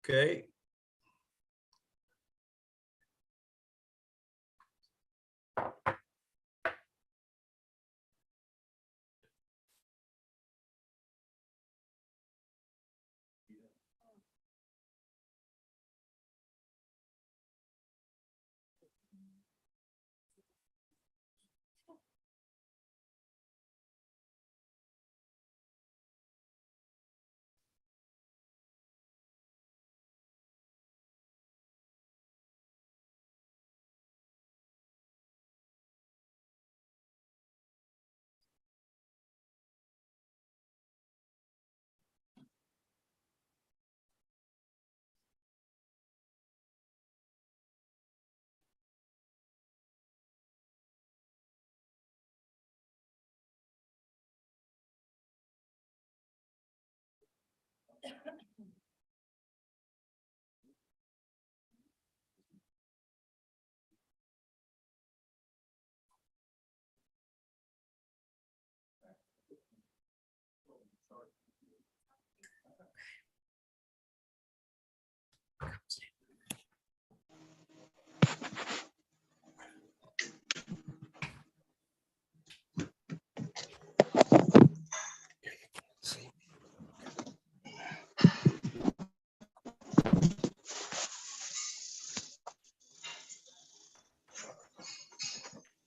Okay.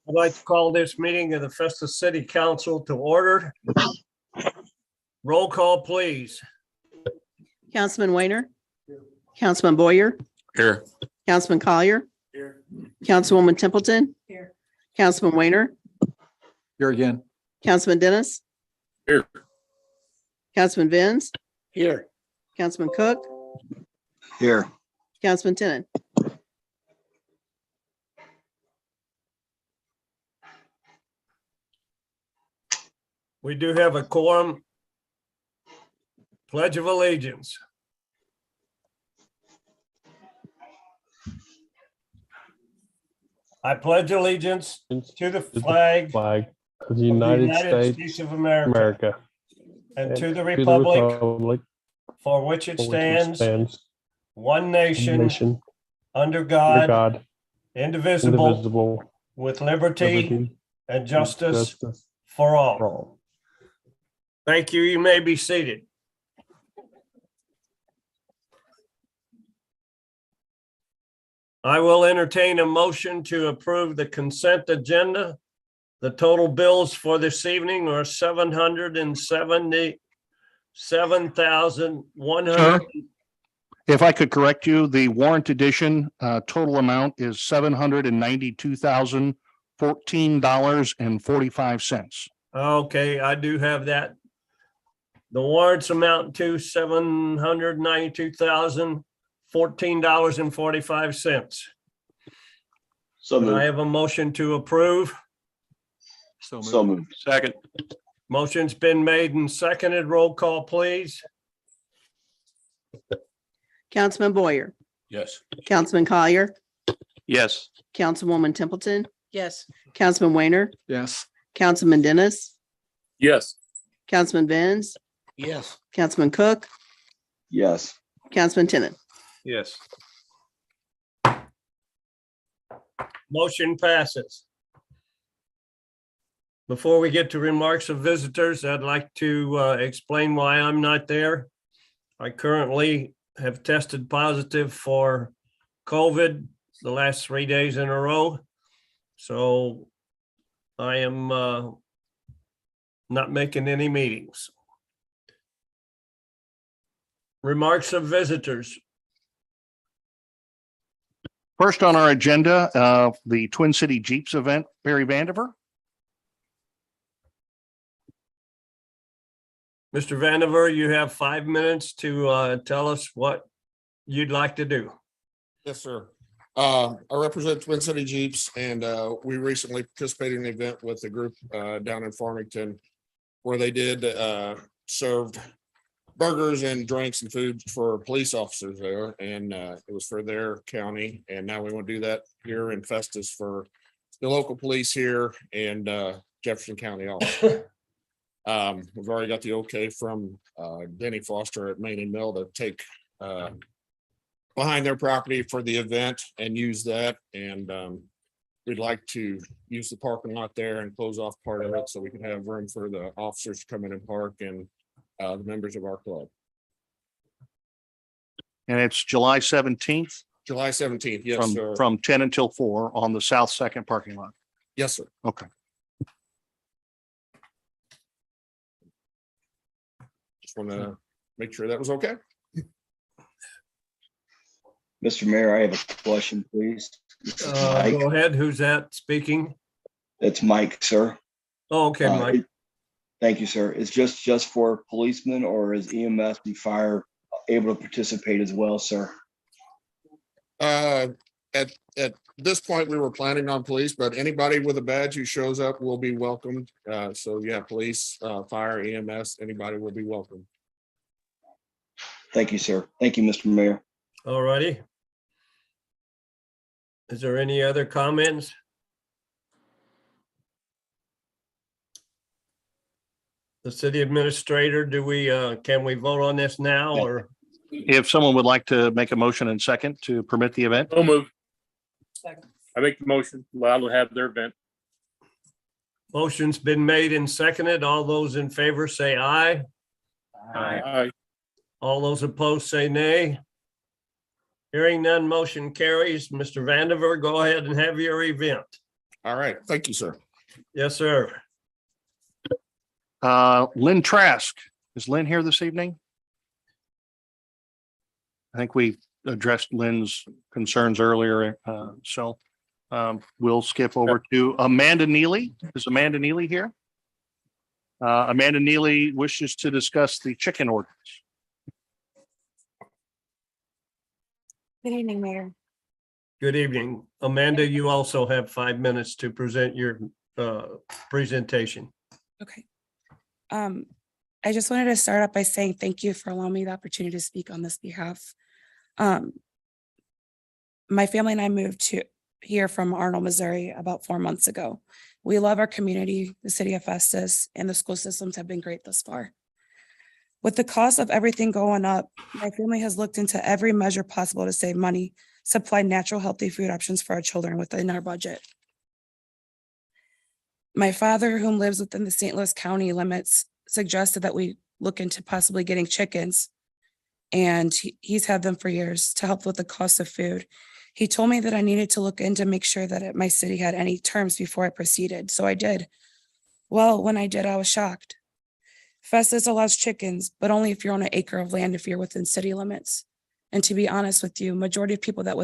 I'd like to call this meeting of the Festus City Council to order. Roll call, please. Councilman Weiner. Councilman Boyer. Here. Councilman Collier. Here. Councilwoman Templeton. Here. Councilman Weiner. Here again. Councilman Dennis. Here. Councilman Vins. Here. Councilman Cook. Here. Councilman Tenen. We do have a quorum. Pledge of Allegiance. I pledge allegiance to the flag of the of the United States of of America America and to the to republic for which it for which it stands, stands, one one nation, nation, under under God, God, indivisible, indivisible, with liberty liberty, and and justice justice for for all. all. Thank you. You may be seated. I will entertain a motion to approve the consent agenda. The total bills for this evening are $777,100. If I could correct you, the warrant edition total amount is $792,014.45. Okay, I do have that. The warrants amount to $792,014.45. So I have a motion to approve. So moved. Second. Motion's been made and seconded. Roll call, please. Councilman Boyer. Yes. Councilman Collier. Yes. Councilwoman Templeton. Yes. Councilman Weiner. Yes. Councilman Dennis. Yes. Councilman Vins. Yes. Councilman Cook. Yes. Councilman Tenen. Yes. Motion passes. Before we get to remarks of visitors, I'd like to explain why I'm not there. I currently have tested positive for COVID the last 3 days in a row. So I am not making any meetings. Remarks of visitors. First on our agenda, the Twin City Jeeps event, Barry Vandiver. Mr. Vandiver, you have 5 minutes to tell us what you'd like to do. Yes, sir. I represent Twin City Jeeps, and we recently participated in an event with a group down in Farmington where they did served burgers and drinks and food for police officers there, and it was for their county. And now we want to do that here in Festus for the local police here and Jefferson County also. We've already got the okay from Denny Foster at Main and Mill to take behind their property for the event and use that. And we'd like to use the parking lot there and close off part of it so we can have room for the officers to come in and park and the members of our club. And it's July 17th July 17th, yes, sir. from 10 until 4 on the South Second parking lot. Yes, sir. Okay. Just want to make sure that was okay. Mr. Mayor, I have a question, please. This is Mike. Go ahead. Who's that speaking? It's Mike, sir. Oh, okay, Mike. Thank you, sir. It's just for policemen, or is EMS and fire able to participate as well, sir? At this point, we were planning on police, but anybody with a badge who shows up will be welcomed. So yeah, police, fire, EMS, anybody will be welcome. Thank you, sir. Thank you, Mr. Mayor. All righty. Is there any other comments? The city administrator, can we vote on this now or? If someone would like to make a motion and second to permit the event, So move. I make the motion, allow to have their event. Motion's been made and seconded. All those in favor say aye. Aye. All those opposed say nay. Hearing none, motion carries. Mr. Vandiver, go ahead and have your event. All right, thank you, sir. Yes, sir. Lynn Trask, is Lynn here this evening? I think we addressed Lynn's concerns earlier, so we'll skip over to Amanda Neely. Is Amanda Neely here? Amanda Neely wishes to discuss the chicken ordinance. Good evening, Mayor. Good evening. Amanda, you also have 5 minutes to present your presentation. Okay. I just wanted to start up by saying thank you for allowing me the opportunity to speak on this behalf. My family and I moved here from Arnold, Missouri about 4 months ago. We love our community, the city of Festus, and the school systems have been great thus far. With the cost of everything going up, my family has looked into every measure possible to save money, supply natural, healthy food options for our children within our budget. My father, whom lives within the St. Louis County limits, suggested that we look into possibly getting chickens. And he's had them for years to help with the cost of food. He told me that I needed to look into make sure that my city had any terms before I proceeded. So I did. Well, when I did, I was shocked. Festus allows chickens, but only if you're on an acre of land, if you're within city limits. And to be honest with you, majority of people that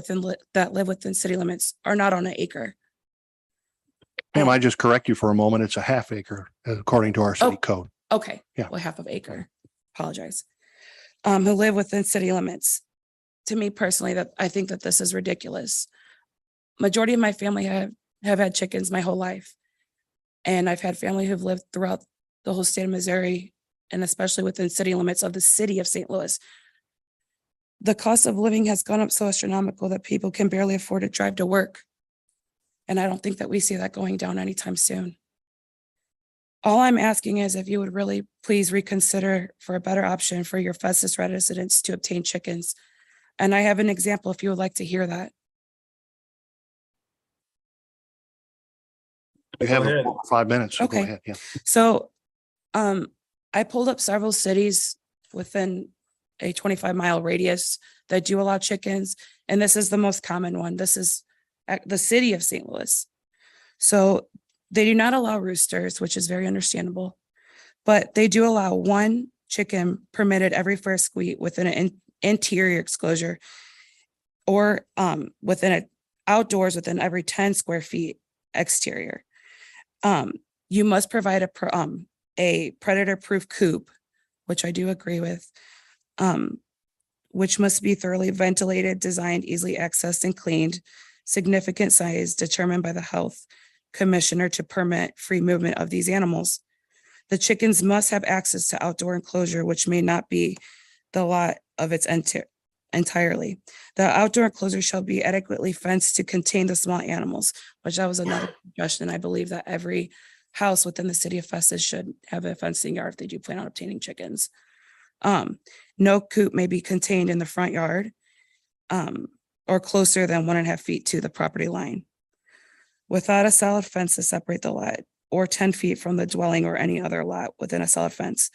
live within city limits are not on an acre. Ma'am, I just correct you for a moment. It's a half acre according to our city code. Okay. Yeah. Well, half of acre. Apologize. Who live within city limits. To me personally, that I think that this is ridiculous. Majority of my family have had chickens my whole life. And I've had family who've lived throughout the whole state of Missouri, and especially within city limits of the city of St. Louis. The cost of living has gone up so astronomical that people can barely afford to drive to work. And I don't think that we see that going down anytime soon. All I'm asking is if you would really please reconsider for a better option for your Festus residents to obtain chickens. And I have an example if you would like to hear that. You have Go ahead. 5 minutes. So go Okay. ahead. Yeah. So I pulled up several cities within a 25-mile radius that do allow chickens. And this is the most common one. This is at the city of St. Louis. So they do not allow roosters, which is very understandable, but they do allow one chicken permitted every first week within an interior exclosure or within an outdoors within every 10 square feet exterior. You must provide a predator-proof coop, which I do agree with, which must be thoroughly ventilated, designed, easily accessed and cleaned, significant size determined by the health commissioner to permit free movement of these animals. The chickens must have access to outdoor enclosure, which may not be the lot of its entirely. The outdoor enclosure shall be adequately fenced to contain the small animals, which that was another suggestion. I believe that every house within the city of Festus should have a fencing yard if they do plan on obtaining chickens. No coop may be contained in the front yard. or closer than 1.5 feet to the property line, without a solid fence to separate the lot, or 10 feet from the dwelling or any other lot within a solid fence.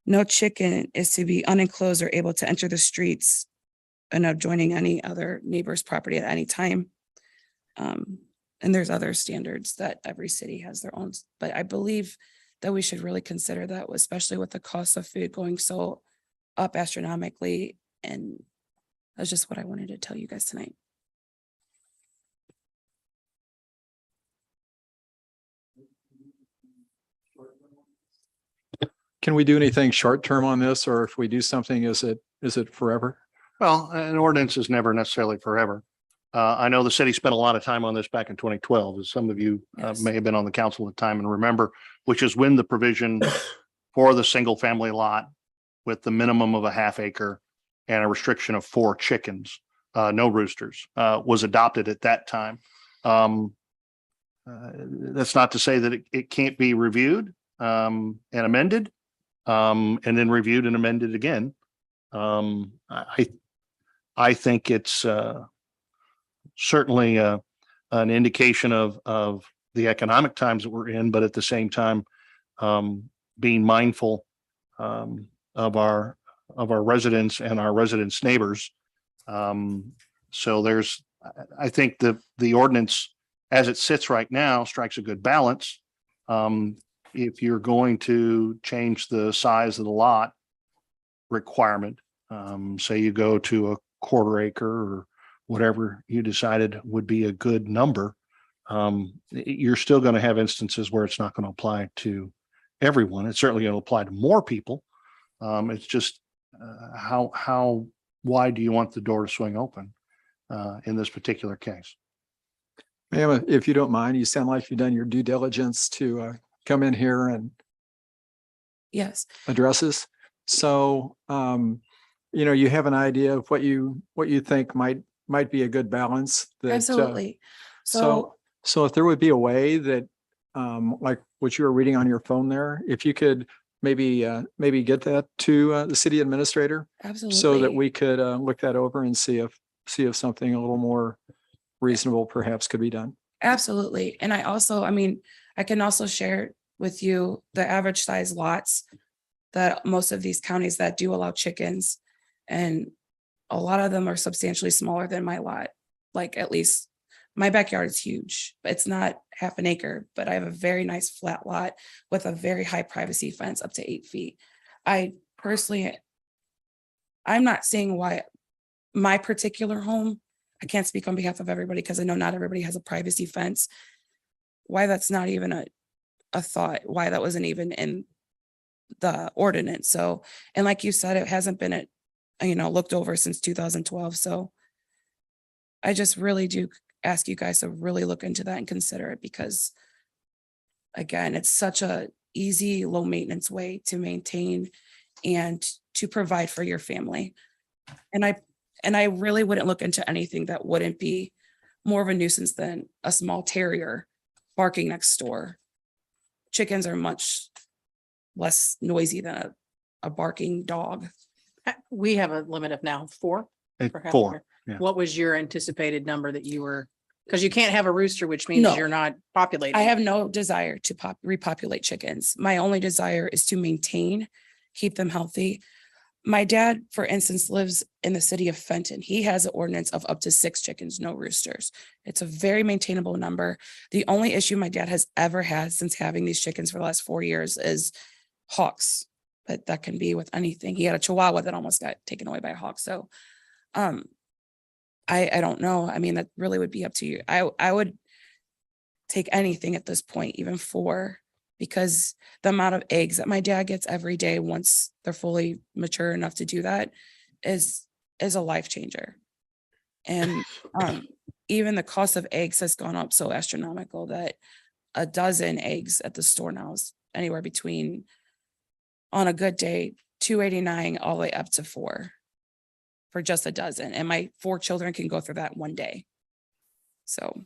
No chicken is to be unenclosed or able to enter the streets and adjoining any other neighbor's property at any time. And there's other standards that every city has their own, but I believe that we should really consider that, especially with the cost of food going so up astronomically. And that's just what I wanted to tell you guys tonight. Can we do anything short term on this, or if we do something, is it forever? Well, an ordinance is never necessarily forever. I know the city spent a lot of time on this back in 2012, as some of you Yes. may have been on the council at the time and remember, which is when the provision for the single family lot with the minimum of a half acre and a restriction of 4 chickens, no roosters, was adopted at that time. That's not to say that it can't be reviewed and amended, and then reviewed and amended again. I think it's certainly an indication of the economic times that we're in, but at the same time, being mindful of our residents and our residents' neighbors. So I think the ordinance as it sits right now strikes a good balance. If you're going to change the size of the lot requirement, say you go to a 1/4 acre or whatever you decided would be a good number, you're still going to have instances where it's not going to apply to everyone. It's certainly going to apply to more people. It's just how wide do you want the door to swing open in this particular case? Ma'am, if you don't mind, you sound like you've done your due diligence to come in here and Yes. address this. So, you have an idea of what you think might be a good balance. That, Absolutely. So So if there would be a way that, like what you were reading on your phone there, if you could maybe get that to the city administrator absolutely. so that we could look that over and see if something a little more reasonable perhaps could be done. Absolutely. And I can also share with you the average size lots that most of these counties that do allow chickens, and a lot of them are substantially smaller than my lot. Like, at least my backyard is huge, but it's not 1/2 acre, but I have a very nice flat lot with a very high privacy fence up to 8 feet. I'm not seeing why my particular home, I can't speak on behalf of everybody because I know not everybody has a privacy fence, why that's not even a thought, why that wasn't even in the ordinance. So, and like you said, it hasn't been looked over since 2012. So I just really do ask you guys to really look into that and consider it, because again, it's such a easy, low maintenance way to maintain and to provide for your family. And I really wouldn't look into anything that wouldn't be more of a nuisance than a small terrier barking next door. Chickens are much less noisy than a barking dog. We have a limit of now 4. At per half 4. acre. Yeah. What was your anticipated number that you were, because you can't have a rooster, which means No. you're not populating. I have no desire to repopulate chickens. My only desire is to maintain, keep them healthy. My dad, for instance, lives in the city of Fenton. He has an ordinance of up to 6 chickens, no roosters. It's a very maintainable number. The only issue my dad has ever had since having these chickens for the last 4 years is hawks, but that can be with anything. He had a Chihuahua that almost got taken away by a hawk. So, I don't know. That really would be up to you. I would take anything at this point, even 4, because the amount of eggs that my dad gets every day once they're fully mature enough to do that is a life changer. And even the cost of eggs has gone up so astronomical that a dozen eggs at the store now is anywhere between, on a good day, $2.89 all the way up to $4 for just a dozen. And my 4 children can go through that one day. So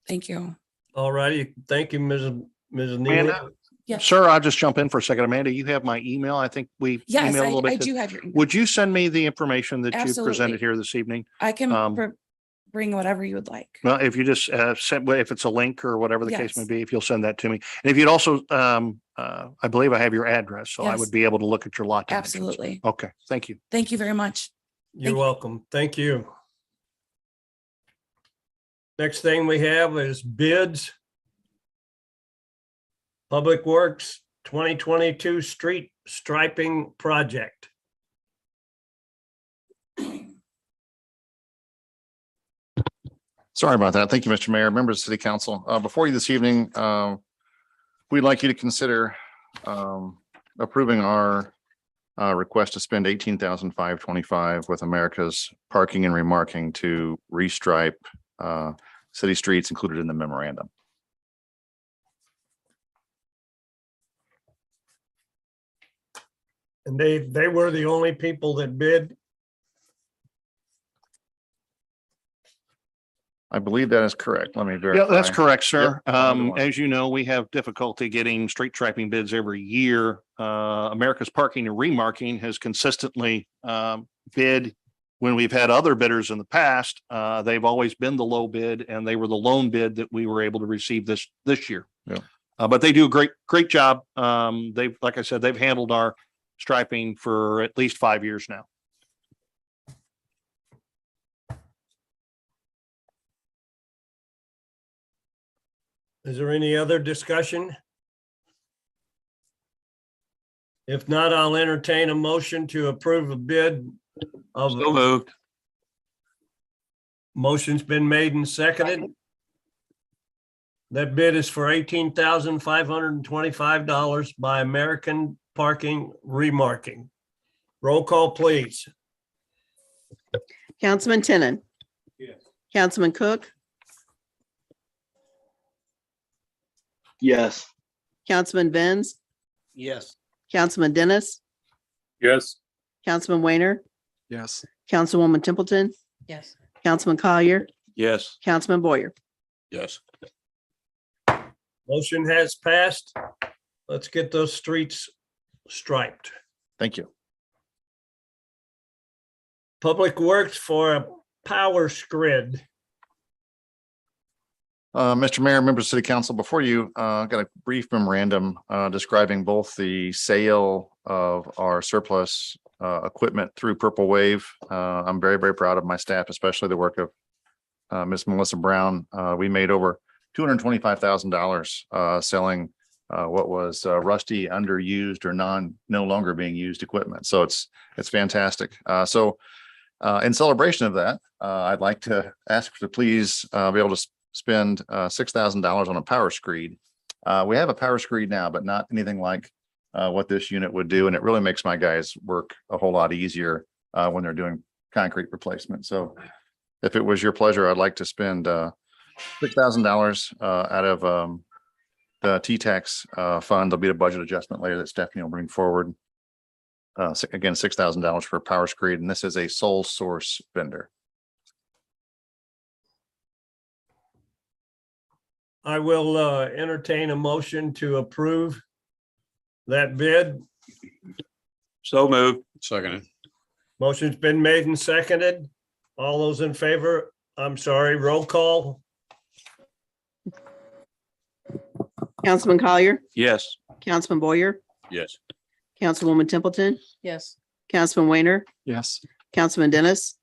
thank you. All righty. Thank you, Mrs. Neely. Amanda, Yes. Sir, I'll just jump in for a second. Amanda, you have my email. I think we Yes, emailed a little bit. I do have your email. Would you send me the information that you Absolutely. presented here this evening? I can um, bring whatever you would like. Well, if you just send, if it's a link or whatever the case may Yes. be, if you'll send that to me. And if you'd also, I believe I have your address, so I Yes. would be able to look at your lot dimensions. Absolutely. Okay, thank you. Thank you very much. You're Thank you. welcome. Thank you. Next thing we have is bids. Public Works 2022 street striping project. Sorry about that. Thank you, Mr. Mayor, members of City Council. Before you this evening, we'd like you to consider approving our request to spend $18,525 with America's Parking and Remarking to restripe city streets included in the memorandum. And they were the only people that bid. I believe that is correct. Let me verify. Yeah, that's correct, sir. Yep, I'm the one. As you know, we have difficulty getting street striping bids every year. America's Parking and Remarking has consistently bid when we've had other bidders in the past. They've always been the low bid, and they were the lone bid that we were able to receive this year. Yeah. But they do a great job. They've, like I said, they've handled our striping for at least 5 years now. Is there any other discussion? If not, I'll entertain a motion to approve a bid of. So moved. Motion's been made and seconded. That bid is for $18,525 by American Parking Remarking. Roll call, please. Councilman Tenen. Yes. Councilman Cook, Yes. Councilman Benz, Yes. Councilman Dennis, Yes. Councilman Weiner, Yes. Councilwoman Templeton, Yes. Councilman Collier, Yes. Councilman Boyer. Yes. Motion has passed. Let's get those streets striped. Thank you. Public Works for a power grid. Mr. Mayor, members of City Council, before you, got a brief memorandum describing both the sale of our surplus equipment through Purple Wave. I'm very, very proud of my staff, especially the work of Ms. Melissa Brown. We made over $225,000 selling what was rusty, underused, or no longer being used equipment. So it's fantastic. So in celebration of that, I'd like to ask to please be able to spend $6,000 on a power screed. We have a power screed now, but not anything like what this unit would do. And it really makes my guys work a whole lot easier when they're doing concrete replacement. So if it was your pleasure, I'd like to spend $6,000 out of the T-Tax fund. There'll be a budget adjustment later that Stephanie will bring forward. Again, $6,000 for a power screed, and this is a sole source vendor. I will entertain a motion to approve that bid. So moved. Seconded. Motion's been made and seconded. All those in favor, I'm sorry, roll call. Councilman Collier, Yes. Councilman Boyer, Yes. Councilwoman Templeton, Yes. Councilman Weiner, Yes. Councilman Dennis,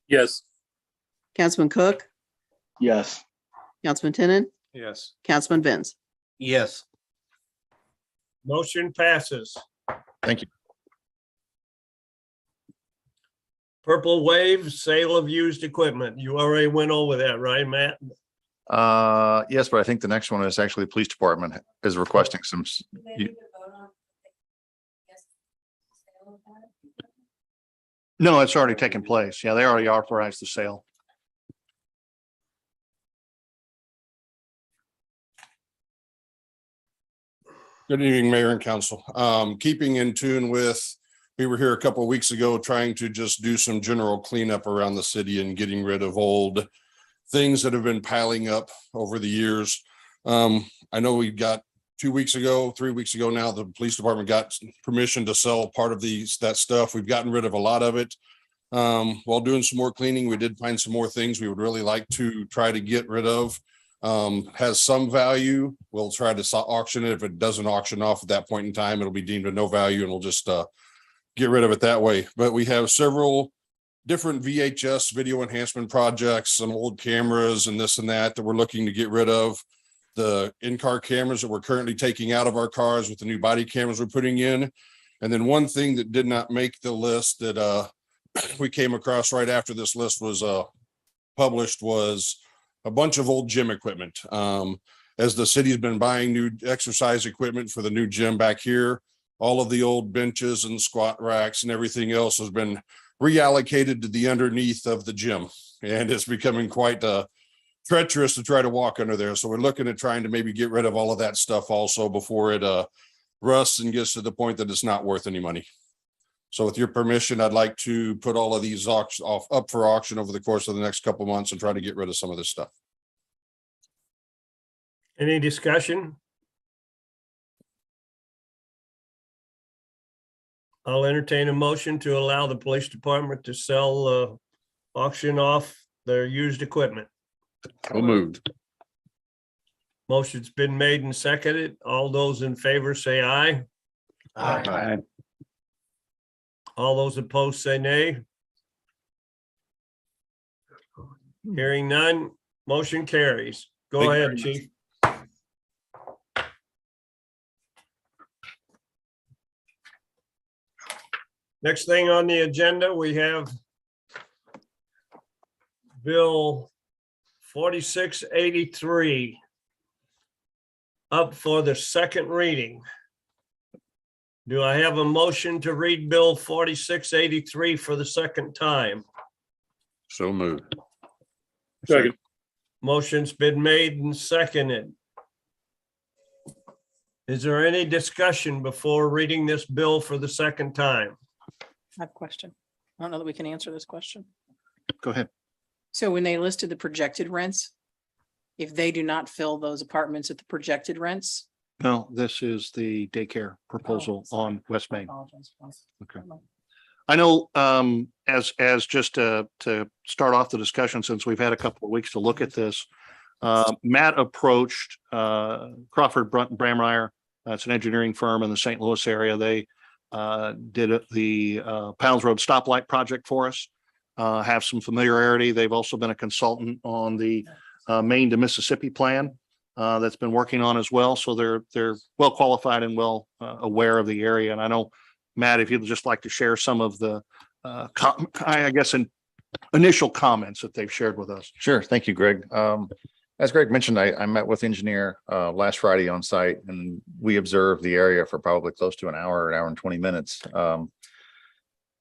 Yes. Councilman Cook, Yes. Councilman Tenen, Yes. Councilman Benz. Yes. Motion passes. Thank you. Purple Wave, sale of used equipment. You already went over that, right, Matt? Yes, but I think the next one is actually the police department is requesting some. No, it's already taken place. Yeah, they already authorized the sale. Good evening, Mayor and Council. Keeping in tune with, we were here a couple of weeks ago trying to just do some general cleanup around the city and getting rid of old things that have been piling up over the years. I know we've got 3 weeks ago now, the police department got permission to sell part of that stuff. We've gotten rid of a lot of it. While doing some more cleaning, we did find some more things we would really like to try to get rid of. Has some value. We'll try to auction it. If it doesn't auction off at that point in time, it'll be deemed of no value and we'll just get rid of it that way. But we have several different VHS video enhancement projects, some old cameras and this and that we're looking to get rid of. The in-car cameras that we're currently taking out of our cars with the new body cameras we're putting in. And then one thing that did not make the list that we came across right after this list was published was a bunch of old gym equipment. As the city's been buying new exercise equipment for the new gym back here, all of the old benches and squat racks and everything else has been reallocated to the underneath of the gym. And it's becoming quite treacherous to try to walk under there. So we're looking at trying to maybe get rid of all of that stuff also before it rusts and gets to the point that it's not worth any money. So with your permission, I'd like to put all of these up for auction over the course of the next couple of months and try to get rid of some of this stuff. Any discussion? I'll entertain a motion to allow the police department to sell, auction off their used equipment. So moved. Motion's been made and seconded. All those in favor say aye. Aye. All those opposed say nay. Hearing none, motion carries. Go Thank you ahead, very chief. Next thing on the agenda, we have Bill 4683 up for the second reading. Do I have a motion to read Bill 4683 for the second time? So moved. Second. Motion's been made and seconded. Is there any discussion before reading this bill for the second time? I have a question. I don't know that we can answer this question. Go ahead. So when they listed the projected rents, if they do not fill those apartments at the projected rents. No, this is the daycare proposal sorry. on West Main. Apologize. Okay. I know, as just to start off the discussion, since we've had a couple of weeks to look at this, Matt approached Crawford Brammeyer. It's an engineering firm in the St. Louis area. They did the Pounds Road stoplight project for us, have some familiarity. They've also been a consultant on the Maine to Mississippi plan that's been working on as well. So they're well qualified and well aware of the area. And I know, Matt, if you'd just like to share some of the, initial comments that they've shared with us. Sure. Thank you, Greg. As Greg mentioned, I met with the engineer last Friday on site, and we observed the area for probably close to an hour and 20 minutes.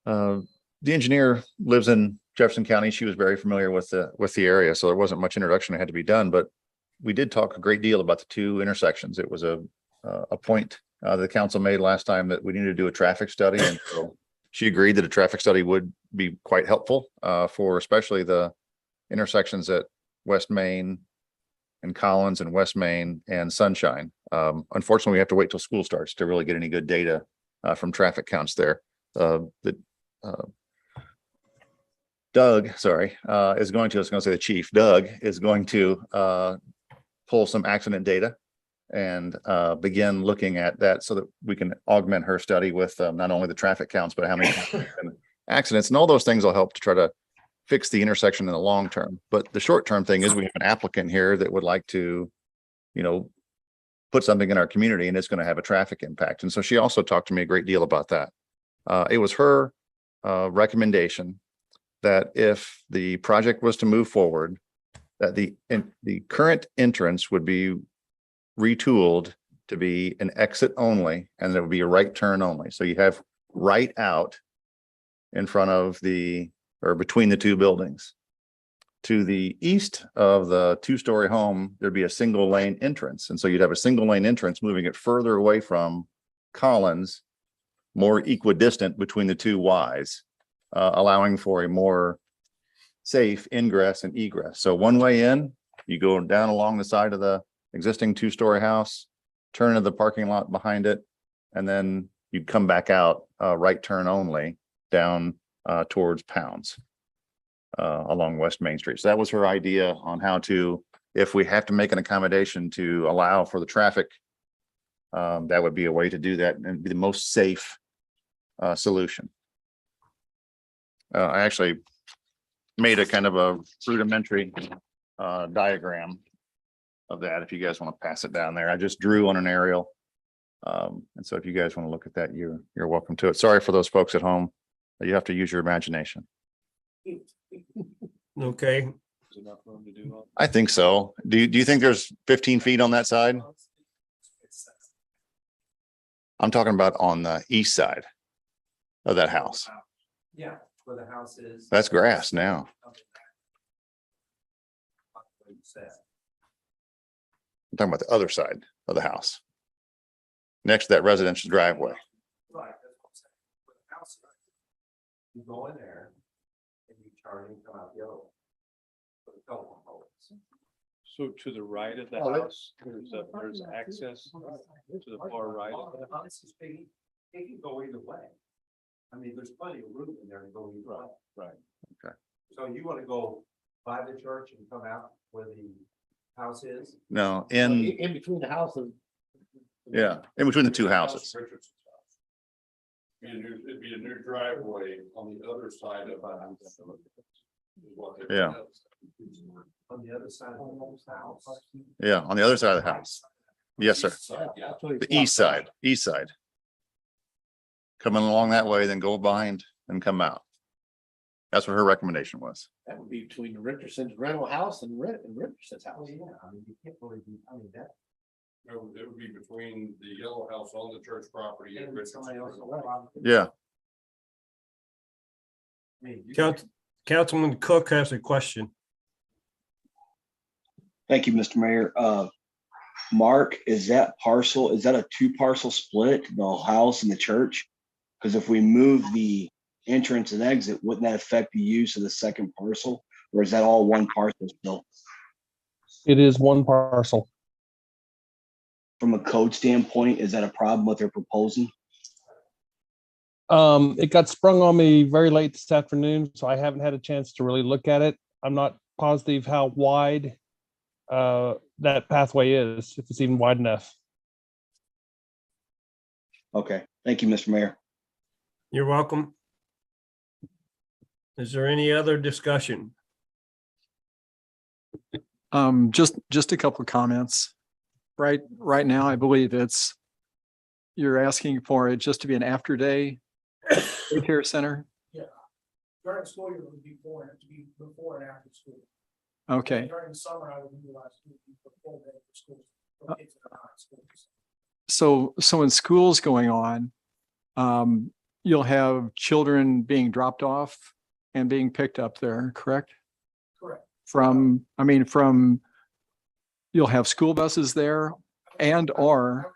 The engineer lives in Jefferson County. She was very familiar with the area, so there wasn't much introduction that had to be done. But we did talk a great deal about the two intersections. It was a point the council made last time that we needed to do a traffic study, and so she agreed that a traffic study would be quite helpful for especially the intersections at West Main and Collins and West Main and Sunshine. Unfortunately, we have to wait till school starts to really get any good data from traffic counts there. Doug, is going to, I was going to say the chief, Doug is going to pull some accident data and begin looking at that so that we can augment her study with not only the traffic counts, but how many accidents, and all those things will help to try to fix the intersection in the long term. But the short term thing is we have an applicant here that would like to, put something in our community, and it's going to have a traffic impact. And so she also talked to me a great deal about that. It was her recommendation that if the project was to move forward, that the current entrance would be retooled to be an exit only, and there would be a right turn only. So you have right out in front of or between the two buildings. To the east of the two-story home, there'd be a single lane entrance. And so you'd have a single lane entrance moving it further away from Collins, more equidistant between the two Ys, allowing for a more safe ingress and egress. So one way in, you go down along the side of the existing two-story house, turn into the parking lot behind it, and then you'd come back out, right turn only down towards Pounds along West Main Street. So that was her idea on how to, if we have to make an accommodation to allow for the traffic, that would be a way to do that and be the most safe solution. I actually made a kind of a rudimentary diagram of that. If you guys want to pass it down there, I just drew on an aerial. And so if you guys want to look at that, you're welcome to it. Sorry for those folks at home. You have to use your imagination. Okay, I think so. Do you think there's 15 feet on that side? I'm talking about on the east side of that house. Yeah, where the house is. That's grass now. I'm talking about the other side of the house. Next to that residential driveway. Right, that's what I'm saying. Where the house is. You go in there and you turn and come out the other one. With a telephone pole. So to the right of the Oh, house, there's access to the far right of the house. It can go either way. I mean, there's plenty of room in there to go either way. Right. Okay. So you want to go by the church and come out where the house is? No, in between the house and. yeah, in between the two houses. It'd be a new driveway on the other side of the house. Yeah. On the other side of the house. Yeah, on the other side of the house. Yes, sir. The east side, east side. Coming along that way, then go behind and come out. That's what her recommendation was. That would be between the Richardson's rental house and Richardson's house. Oh, yeah, I mean, you can't really be, I mean, that. It would be between the yellow house on the church property and Somebody else's Richardson's. property. Yeah, I mean, you Councilman Cook has a question. Thank you, Mr. Mayor. Mark, is that a 2-parcel split, the house and the church? Because if we move the entrance and exit, wouldn't that affect the use of the second parcel? Or is that all one parcel still? It is one parcel. From a code standpoint, is that a problem what they're proposing? It got sprung on me very late this afternoon, so I haven't had a chance to really look at it. I'm not positive how wide that pathway is, if it's even wide enough. Okay, thank you, Mr. Mayor. You're welcome. Is there any other discussion? Just a couple of comments. Right now, I believe you're asking for it just to be an after day daycare center. Yeah. During school year, it would be before and after school. Okay, During the summer, I would utilize it for full day for schools. For kids that are not in schools. so when school's going on, you'll have children being dropped off and being picked up there, correct? Correct. You'll have school buses there and or,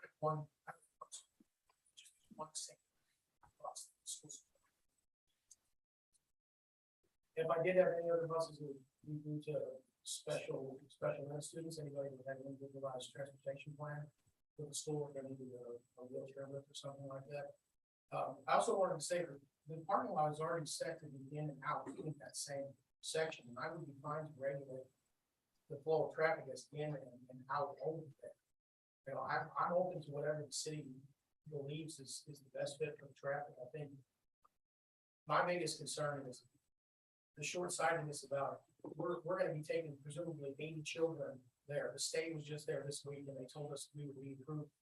If I did have any other buses, it would be due to special ed students, anybody that had an individualized transportation plan for the school, if they needed a wheelchair lift or something like that. I also wanted to say that the parking lot is already set to begin and out in that same section. And I would be fine to regulate the flow of traffic as in and out over there. You know, I'm open to whatever the city believes is the best fit for the traffic. I think my biggest concern is the short-sightedness about it. We're going to be taking presumably 80 children there. The state was just there this week and they told us we would be approved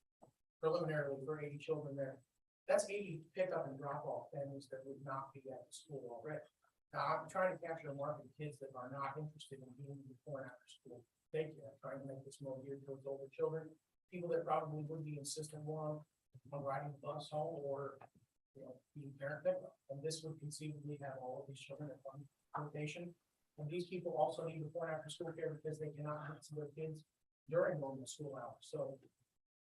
preliminarily for 80 children there. That's 80 pickup and drop off families that would not be at the school already. Now, I'm trying to capture a market of kids that are not interested in being before and after school daycare, trying to make this more geared towards older children, people that probably would be insistent on riding the bus home or, you know, being parent pickup. And this would conceivably have all of these children at one location. And these people also need before and after school care because they cannot get to their kids during normal school hours. So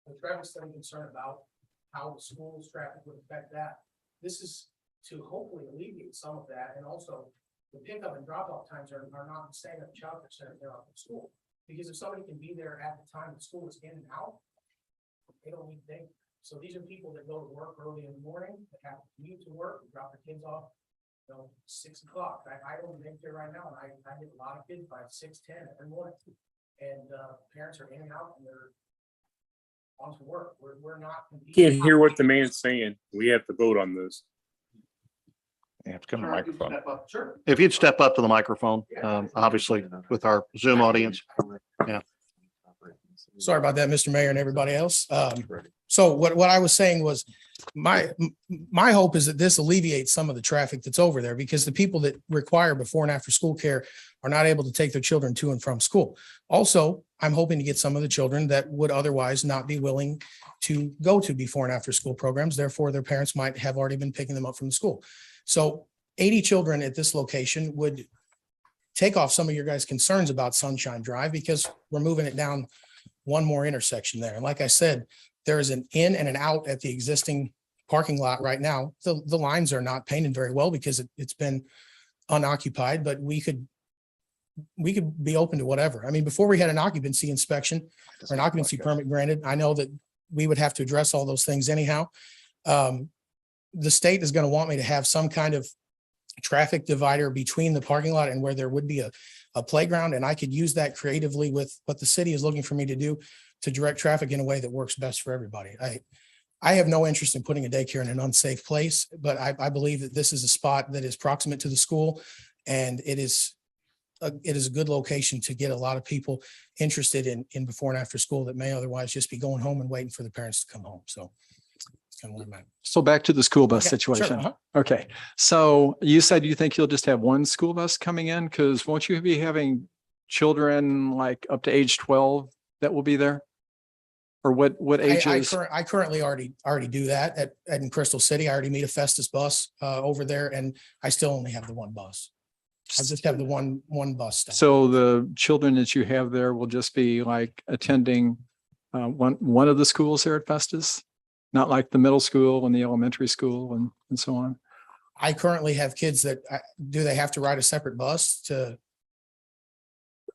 the traffic study concern about how the school's traffic would affect that. This is to hopefully alleviate some of that. And also the pickup and drop off times are not the same at the childcare center they're out of school. Because if somebody can be there at the time the school is in and out, They don't need day. So these are people that go to work early in the morning, that have to commute to work, and drop their kids off, 6 o'clock. I don't make there right now, and I get a lot of kids by 6:10 every morning. And parents are in and out, and they're on to work. We're not. Can't hear what the man's saying. We have to vote on this. You have to come to the microphone. Sure. If you'd step up to the microphone, obviously with our Zoom audience. Sorry about that, Mr. Mayor and everybody else. So what I was saying was my hope is that this alleviates some of the traffic that's over there, because the people that require before and after school care are not able to take their children to and from school. Also, I'm hoping to get some of the children that would otherwise not be willing to go to before and after school programs. Therefore, their parents might have already been picking them up from the school. So 80 children at this location would take off some of your guys' concerns about Sunshine Drive, because we're moving it down one more intersection there. And like I said, there is an in and an out at the existing parking lot right now. The lines are not painted very well because it's been unoccupied, but we could be open to whatever. I mean, before we had an occupancy inspection or an occupancy permit granted, I know that we would have to address all those things anyhow. The state is going to want me to have some kind of traffic divider between the parking lot and where there would be a playground. And I could use that creatively with what the city is looking for me to do to direct traffic in a way that works best for everybody. I have no interest in putting a daycare in an unsafe place, but I believe that this is a spot that is proximate to the school, and it is a good location to get a lot of people interested in before and after school that may otherwise just be going home and waiting for the parents to come home. So it's kind of where I'm at. So back to the school bus Yeah, sure, situation. uh-huh. Okay, so you said you think you'll just have one school bus coming in, because won't you be having children like up to age 12 that will be there? Or what ages? I currently already do that in Crystal City. I already meet a Festus bus over there, and I still only have the one bus. I just have the one bus stop. So the children that you have there will just be like attending one of the schools there at Festus? Not like the middle school and the elementary school and so on? I currently have kids that do they have to ride a separate bus to?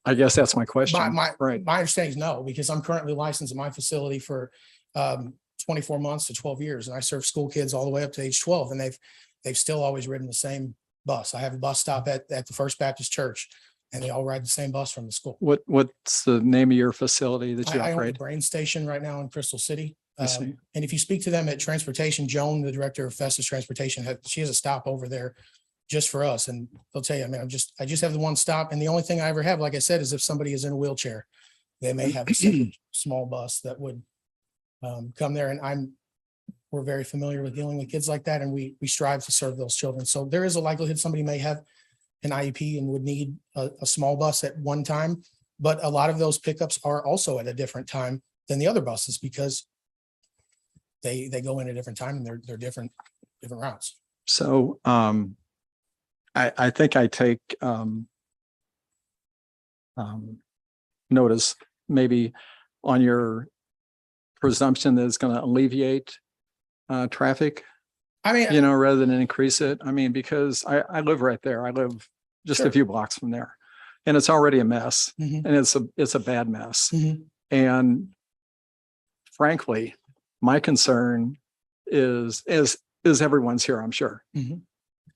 I guess that's my question. Right. My understanding is no, because I'm currently licensed in my facility for 24 months to 12 years, and I serve school kids all the way up to age 12, and they've still always ridden the same bus. I have a bus stop at the First Baptist Church, and they all ride the same bus from the school. What's the name of your facility that you I own the operate? Brain Station right now in Crystal City. I see. And if you speak to them at Transportation, Joan, the director of Festus Transportation, she has a stop over there just for us. And they'll tell you, I mean, I just have the one stop. And the only thing I ever have, like I said, is if somebody is in a wheelchair, they may have a separate small bus that would come there. And we're very familiar with dealing with kids like that. And we strive to serve those children. So there is a likelihood somebody may have an IEP and would need a small bus at one time. But a lot of those pickups are also at a different time than the other buses, because they go in a different time and they're different routes. So I think I take notice maybe on your presumption that it's going to alleviate traffic, I mean, rather than increase it. I mean, because I live right there. I live just a Sure. few blocks from there, and it's already a mess, Mhm. and it's a bad mess. Mhm. And frankly, my concern is everyone's here, I'm sure, Mhm.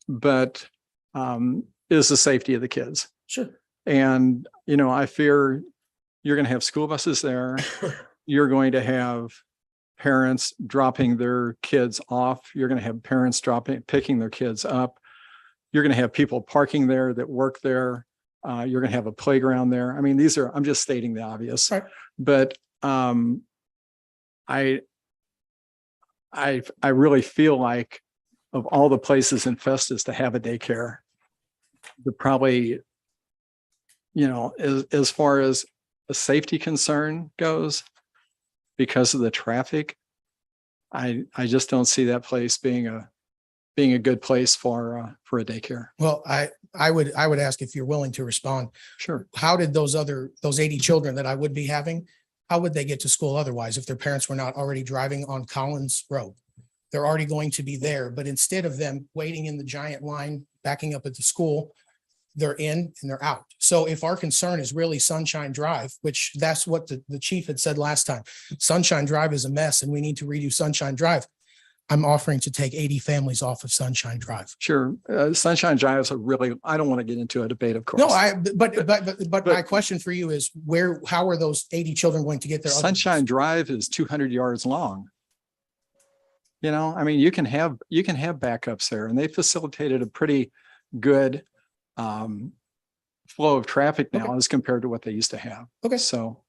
but is the safety of the kids. Sure. And, I fear you're going to have school buses there. You're going to have parents dropping their kids off. You're going to have parents picking their kids up. You're going to have people parking there that work there. You're going to have a playground there. I mean, I'm just stating the obvious, Right. but I really feel like of all the places in Festus to have a daycare, probably, as far as a safety concern goes, because of the traffic, I just don't see that place being a good place for a daycare. Well, I would ask if you're willing to respond. Sure. How did those 80 children that I would be having, how would they get to school otherwise if their parents were not already driving on Collins Road? They're already going to be there, but instead of them waiting in the giant line, backing up at the school, they're in and they're out. So if our concern is really Sunshine Drive, which that's what the chief had said last time, Sunshine Drive is a mess and we need to redo Sunshine Drive. I'm offering to take 80 families off of Sunshine Drive. Sure. Sunshine Drive is I don't want to get into a debate, of course. No, but my question for you is how are those 80 children going to get there? Sunshine Drive is 200 yards long. You know, I mean, you can have backups there, and they facilitated a pretty good flow of traffic now as compared to what they used to have. Okay. So,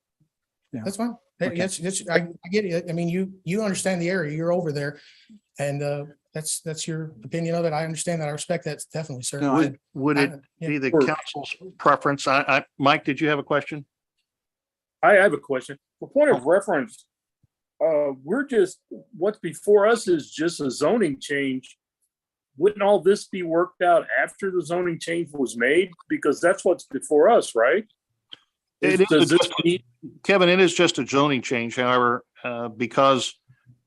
yeah. That's fine. Okay. I get it. I mean, you understand the area, you're over there. And that's your opinion of it. I understand that. I respect that definitely, sir. No, Would it be the council's preference? Mike, did you have a question? I have a question. For point of reference, what's before us is just a zoning change. Wouldn't all this be worked out after the zoning change was made? Because that's what's before us, right? Kevin, it is just a zoning change. However, because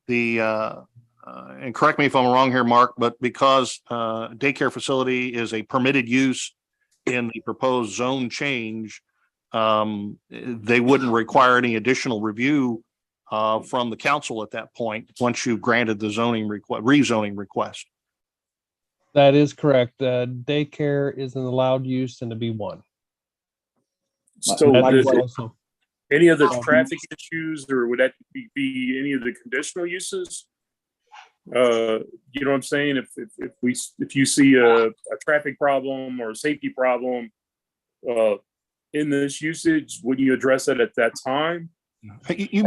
and correct me if I'm wrong here, Mark, but because daycare facility is a permitted use in the proposed zone change, they wouldn't require any additional review from the council at that point, once you granted the rezoning request. That is correct. Daycare is an allowed use in the B1. So That is would also- any of the traffic issues, or would that be any of the conditional uses? You know what I'm saying? If you see a traffic problem or a safety problem in this usage, would you address it at that time? You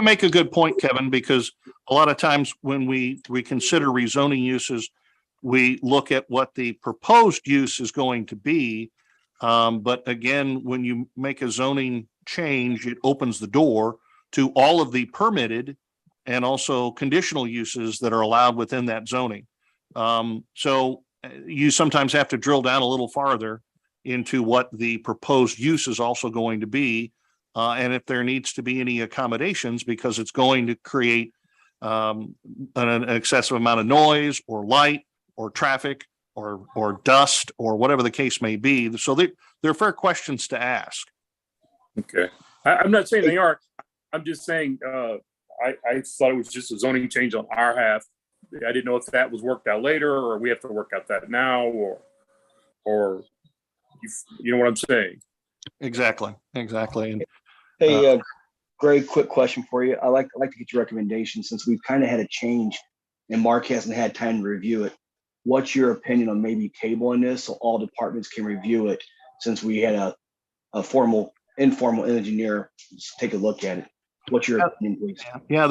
make a good point, Kevin, because a lot of times when we consider rezoning uses, we look at what the proposed use is going to be. But again, when you make a zoning change, it opens the door to all of the permitted and also conditional uses that are allowed within that zoning. So you sometimes have to drill down a little farther into what the proposed use is also going to be. And if there needs to be any accommodations, because it's going to create an excessive amount of noise or light or traffic or dust or whatever the case may be. So they're fair questions to ask. Okay. I'm not saying they aren't. I'm just saying I thought it was just a zoning change on our half. I didn't know if that was worked out later, or we have to work out that now, or you know what I'm saying? Exactly. And Hey, Greg, quick question for you. I'd like to get your recommendation, since we've kind of had a change and Mark hasn't had time to review it. What's your opinion on maybe tabling this so all departments can review it, since we had a informal engineer take a look at it? What's your opinion, please? Yeah,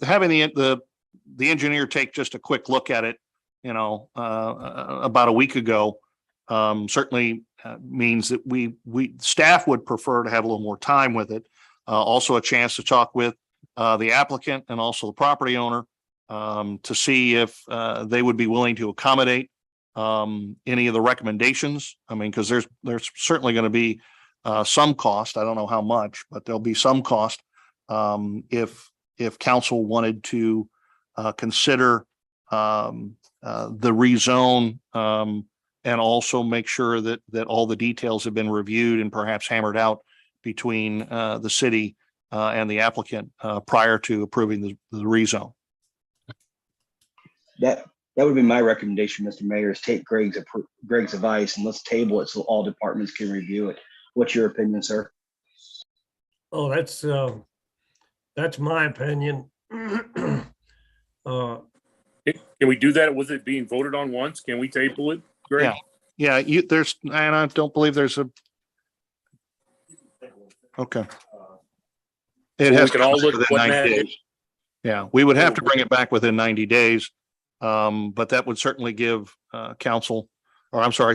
having the engineer take just a quick look at it, about a week ago, certainly means that we staff would prefer to have a little more time with it. Also a chance to talk with the applicant and also the property owner to see if they would be willing to accommodate any of the recommendations. I mean, because there's certainly going to be some cost. I don't know how much, but there'll be some cost if council wanted to consider the rezone and also make sure that all the details have been reviewed and perhaps hammered out between the city and the applicant prior to approving the rezone. That would be my recommendation, Mr. Mayor, is take Greg's advice and let's table it so all departments can review it. What's your opinion, sir? Oh, that's my opinion. Can we do that with it being voted on once? Can we table it? Greg? Yeah. And I don't believe there's a. Okay. It has we can all look within what 90 that days. Yeah, we would have to bring it back within 90 days. But that would certainly give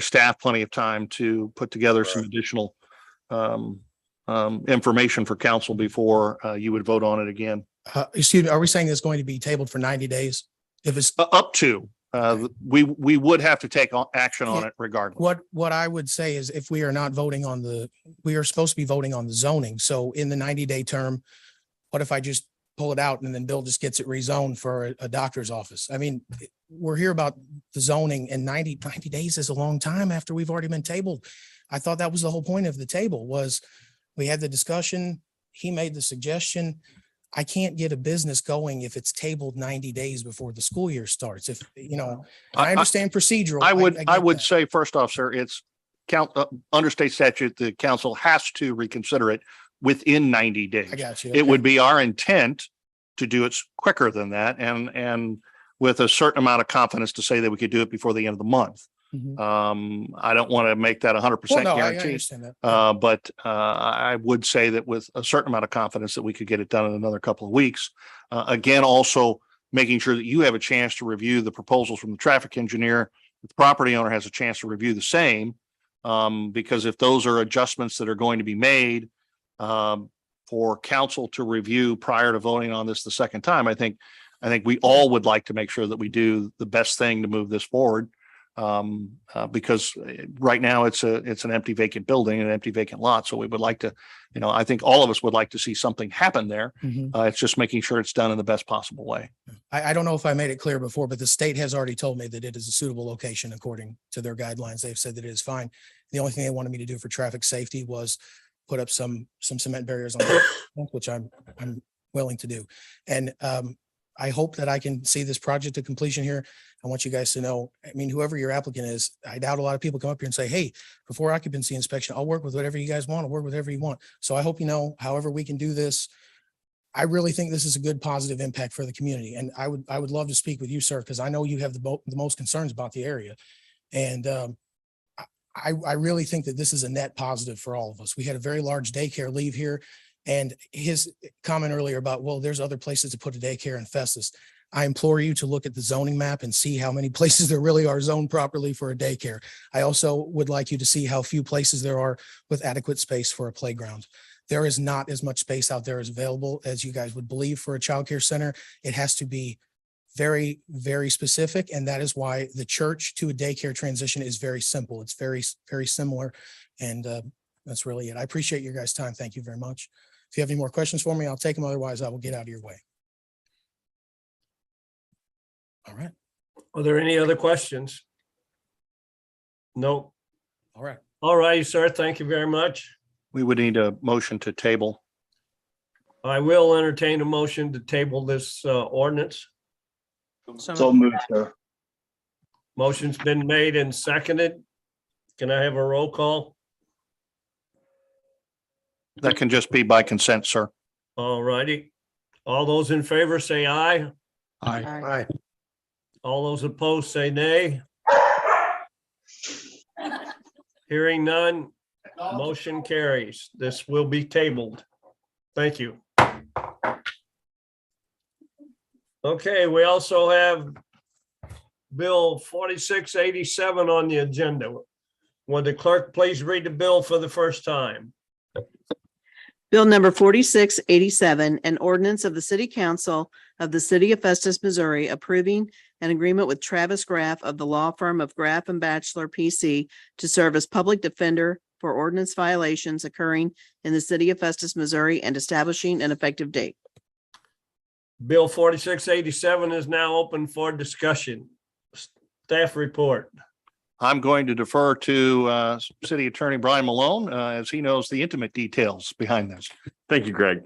staff plenty of time to put together some additional information for council before you would vote on it again. Excuse me, are we saying it's going to be tabled for 90 days? If it's Up to, we would have to take action on it regardless. what I would say is, if we are not voting we are supposed to be voting on the zoning. So in the 90-day term, what if I just pull it out and then Bill just gets it rezoned for a doctor's office. I mean, we're here about the zoning, and 90 days is a long time after we've already been tabled. I thought that was the whole point of the table, was we had the discussion. He made the suggestion. I can't get a business going if it's tabled 90 days before the school year starts. If, you know, I understand procedural. I get would that. say, first off, sir, it's under state statute, the council has to reconsider it within 90 days. I got you. It would be our intent to do it quicker than that, and with a certain amount of confidence to say that we could do it before the end of the month. Mhm. I don't want to make that 100% Well, no, I guarantee. understand that. But I would say that with a certain amount of confidence that we could get it done in another couple of weeks. Again, also making sure that you have a chance to review the proposals from the traffic engineer. The property owner has a chance to review the same. Because if those are adjustments that are going to be made for council to review prior to voting on this the second time, I think we all would like to make sure that we do the best thing to move this forward. Because right now it's an empty vacant building, an empty vacant lot. So we would like to, I think all of us would like to see something happen there. Mhm. It's just making sure it's done in the best possible way. I don't know if I made it clear before, but the state has already told me that it is a suitable location according to their guidelines. They've said that it is fine. The only thing they wanted me to do for traffic safety was put up some cement barriers on it, which I'm willing to do. And I hope that I can see this project to completion here. I want you guys to know, I mean, whoever your applicant is, I doubt a lot of people come up here and say, hey, before occupancy inspection, I'll work with whatever you guys want. I'll work with whatever you want. So I hope, however we can do this, I really think this is a good positive impact for the community. And I would love to speak with you, sir, because I know you have the most concerns about the area. And I really think that this is a net positive for all of us. We had a very large daycare leave here. And his comment earlier about, well, there's other places to put a daycare in Festus. I implore you to look at the zoning map and see how many places there really are zoned properly for a daycare. I also would like you to see how few places there are with adequate space for a playground. There is not as much space out there as available as you guys would believe for a childcare center. It has to be very, very specific. And that is why the church to a daycare transition is very simple. It's very, very similar. And that's really it. I appreciate your guys' time. Thank you very much. If you have any more questions for me, I'll take them. Otherwise, I will get out of your way. All right. Are there any other questions? No. All right. All right, sir. Thank you very much. We would need a motion to table. I will entertain a motion to table this ordinance. So moved, sir. Motion's been made and seconded. Can I have a roll call? That can just be by consent, sir. All righty. All those in favor say aye. Aye. All those opposed say nay. Hearing none, motion carries. This will be tabled. Thank you. Okay, we also have Bill 4687 on the agenda. Would the clerk please read the bill for the first time? Bill number 4687, an ordinance of the City Council of the City of Festus, Missouri, approving an agreement with Travis Graff of the law firm of Graff and Batchelor PC to serve as public defender for ordinance violations occurring in the City of Festus, Missouri, and establishing an effective date. Bill 4687 is now open for discussion. Staff report. I'm going to defer to City Attorney Brian Malone as he knows the intimate details behind this. Thank you, Greg.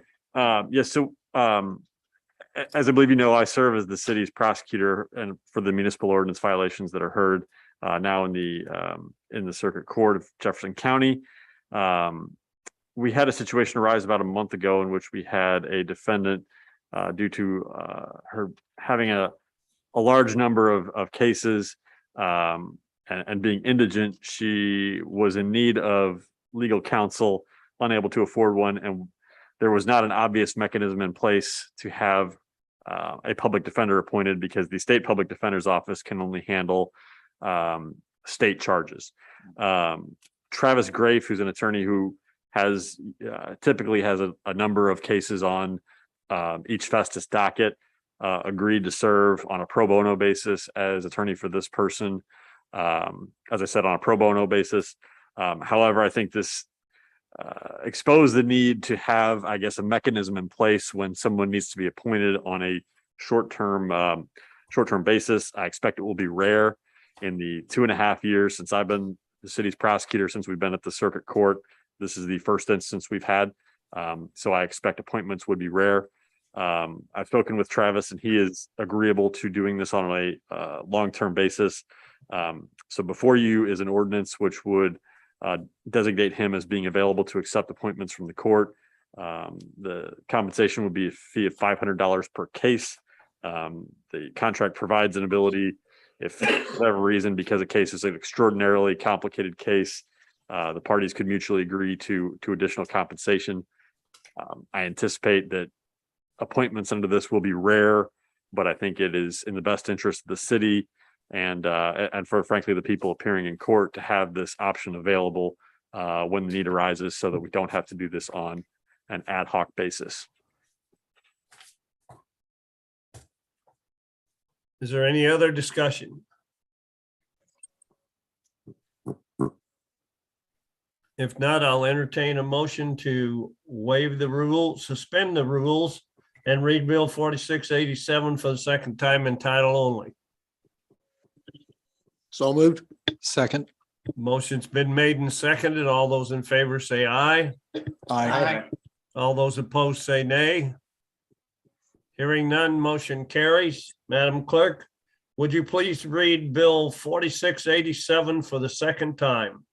Yes, so as I believe you know, I serve as the city's prosecutor and for the municipal ordinance violations that are heard now in the Circuit Court of Jefferson County. We had a situation arise about a month ago in which we had a defendant due to her having a large number of cases and being indigent. She was in need of legal counsel, unable to afford one, and there was not an obvious mechanism in place to have a public defender appointed because the state public defender's office can only handle state charges. Travis Graff, who's an attorney who has typically has a number of cases on each Festus docket, agreed to serve on a pro bono basis as attorney for this person. As I said, on a pro bono basis. However, I think this expose the need to have, I guess, a mechanism in place when someone needs to be appointed on a short-term basis. I expect it will be rare in the 2.5 years since I've been the city's prosecutor, since we've been at the circuit court. This is the first instance we've had. So I expect appointments would be rare. I've spoken with Travis and he is agreeable to doing this on a long-term basis. So before you is an ordinance which would designate him as being available to accept appointments from the court. The compensation would be a fee of $500 per case. The contract provides an ability, if for whatever reason, because a case is an extraordinarily complicated case, the parties could mutually agree to additional compensation. I anticipate that appointments under this will be rare, but I think it is in the best interest of the city and for frankly the people appearing in court to have this option available when the need arises, so that we don't have to do this on an ad hoc basis. Is there any other discussion? If not, I'll entertain a motion to waive the rule, suspend the rules, and read Bill 4687 for the second time in title only. So moved. Second. Motion's been made and seconded. All those in favor say aye. Aye. All those opposed say nay. Hearing none, motion carries. Madam Clerk, would you please read Bill 4687 for the second time?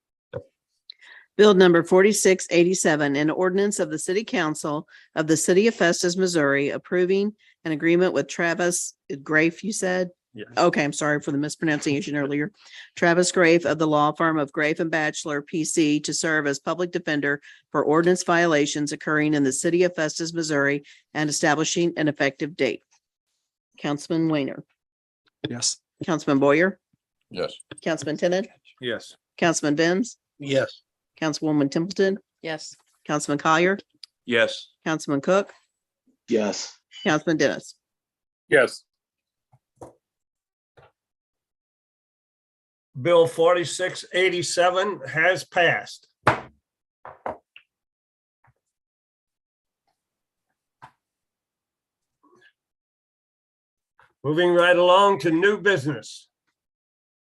Bill number 4687, an ordinance of the City Council of the City of Festus, Missouri, approving an agreement with Travis Grafe, you said? Yes. Okay, I'm sorry for the mispronunciation earlier. Travis Grafe of the law firm of Grafe and Bachelor, PC, to serve as public defender for ordinance violations occurring in the City of Festus, Missouri, and establishing an effective date. Councilman Weiner, Yes. Councilman Boyer, Yes. Councilman Tennant, Yes. Councilman Benz, Yes. Councilwoman Templeton, Yes. Councilman Collier, Yes. Councilman Cook, Yes. Councilman Dennis. Yes. Bill 4687 has passed. Moving right along to new business.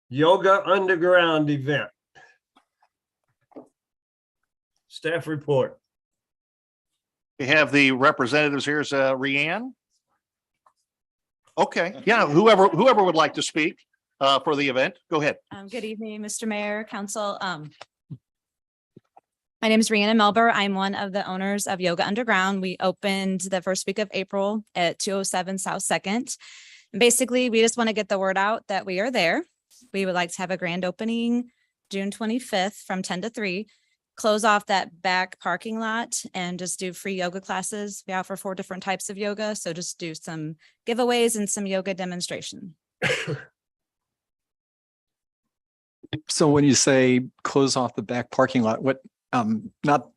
Yoga Underground event. Staff report. We have the representatives here. Is Rianne? Okay, yeah, whoever would like to speak for the event, go ahead. Good evening, Mr. Mayor, Council. My name is Rihanna Melber. I'm one of the owners of Yoga Underground. We opened the first week of April at 207 South 2nd. And basically, we just want to get the word out that we are there. We would like to have a grand opening June 25th from 10 to 3. Close off that back parking lot and just do free yoga classes. We offer 4 different types of yoga. So just do some giveaways and some yoga demonstration. So when you say close off the back parking lot, what, not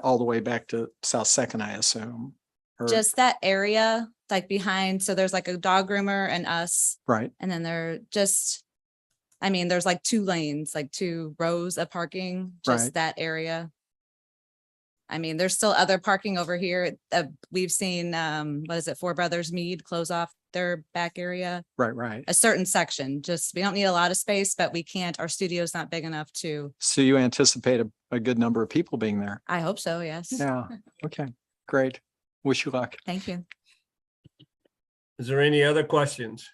all the way back to South Second, I assume? Or- Just that area, like behind, so there's like a dog groomer and us. Right. And then there's like 2 lanes, like 2 rows of parking, just Right. that area. There's still other parking over here. We've seen, Four Brothers Mead close off their back area, Right. a certain section. Just, we don't need a lot of space, but we can't, our studio's not big enough to, So you anticipate a good number of people being there? I hope so, yes. Yeah. Okay, great. Wish you luck. Thank you. Is there any other questions?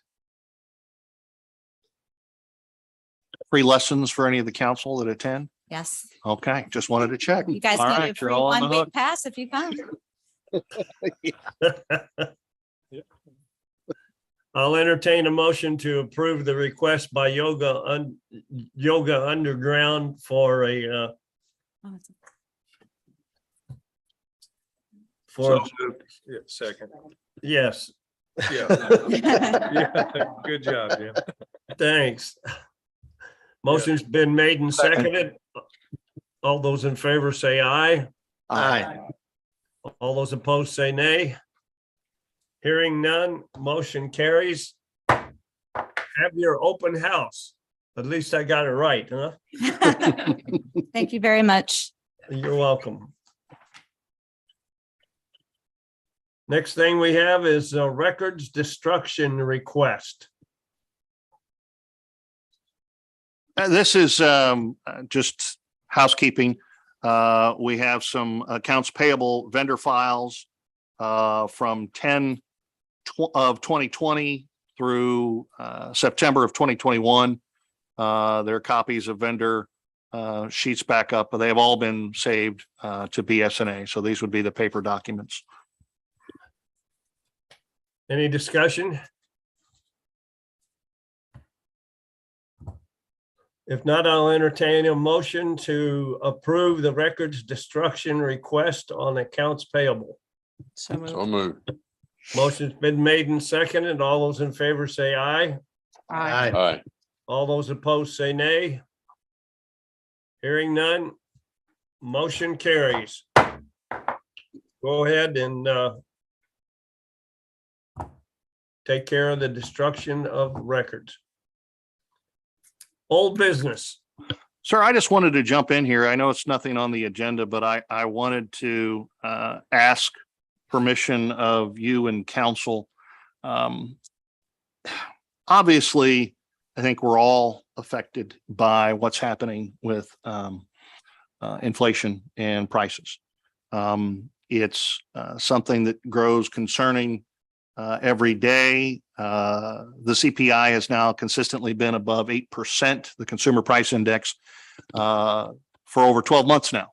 Free lessons for any of the council that attend? Yes. Okay, just wanted to check. You guys All get right, a free you're all on the 1 week hook. pass if you come. I'll entertain a motion to approve the request by Yoga Underground for a for Second. yes. Yeah. Good job, Jim. Thanks. Motion's been made and seconded. All those in favor say aye. Aye. All those opposed say nay. Hearing none, motion carries. Have your open house. At least I got it right, huh? Thank you very much. You're welcome. Next thing we have is a records destruction request. This is just housekeeping. We have some accounts payable vendor files from 10 of 2020 through September of 2021. There are copies of vendor sheets back up, but they have all been saved to BSNA. So these would be the paper documents. Any discussion? If not, I'll entertain a motion to approve the records destruction request on accounts payable. So So moved. moved. Motion's been made and seconded. All those in favor say aye. Aye. Aye. All those opposed say nay. Hearing none, motion carries. Go ahead and take care of the destruction of records. Old business. Sir, I just wanted to jump in here. I know it's nothing on the agenda, but I wanted to ask permission of you and council. Obviously, I think we're all affected by what's happening with inflation and prices. It's something that grows concerning every day. The CPI has now consistently been above 8%, the consumer price index, for over 12 months now.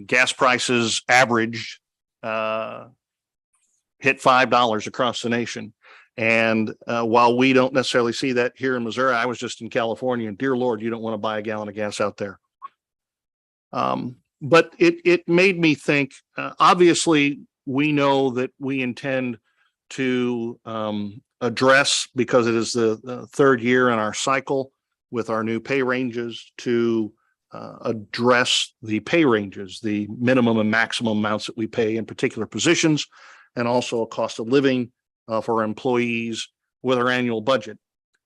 Gas prices averaged hit $5 across the nation. And while we don't necessarily see that here in Missouri, I was just in California, and dear Lord, you don't want to buy a gallon of gas out there. But it made me think, obviously, we know that we intend to address, because it is the third year in our cycle with our new pay ranges, to address the pay ranges, the minimum and maximum amounts that we pay in particular positions, and also a cost of living for our employees with our annual budget.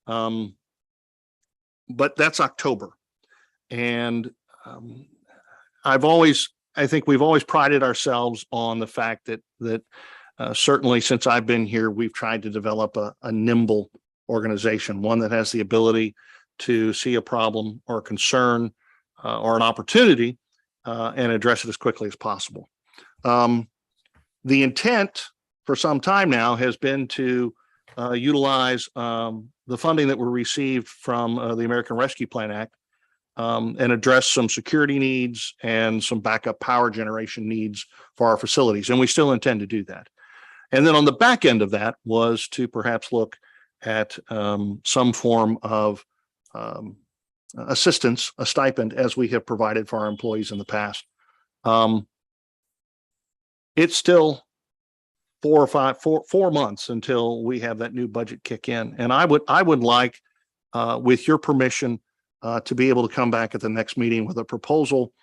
But that's October. And I think we've always prided ourselves on the fact that certainly since I've been here, we've tried to develop a nimble organization, one that has the ability to see a problem or a concern or an opportunity and address it as quickly as possible. The intent for some time now has been to utilize the funding that we received from the American Rescue Plan Act and address some security needs and some backup power generation needs for our facilities. And we still intend to do that. And then on the back end of that was to perhaps look at some form of assistance, a stipend, as we have provided for our employees in the past. It's still 4 months until we have that new budget kick in. And I would like, with your permission, to be able to come back at the next meeting with a proposal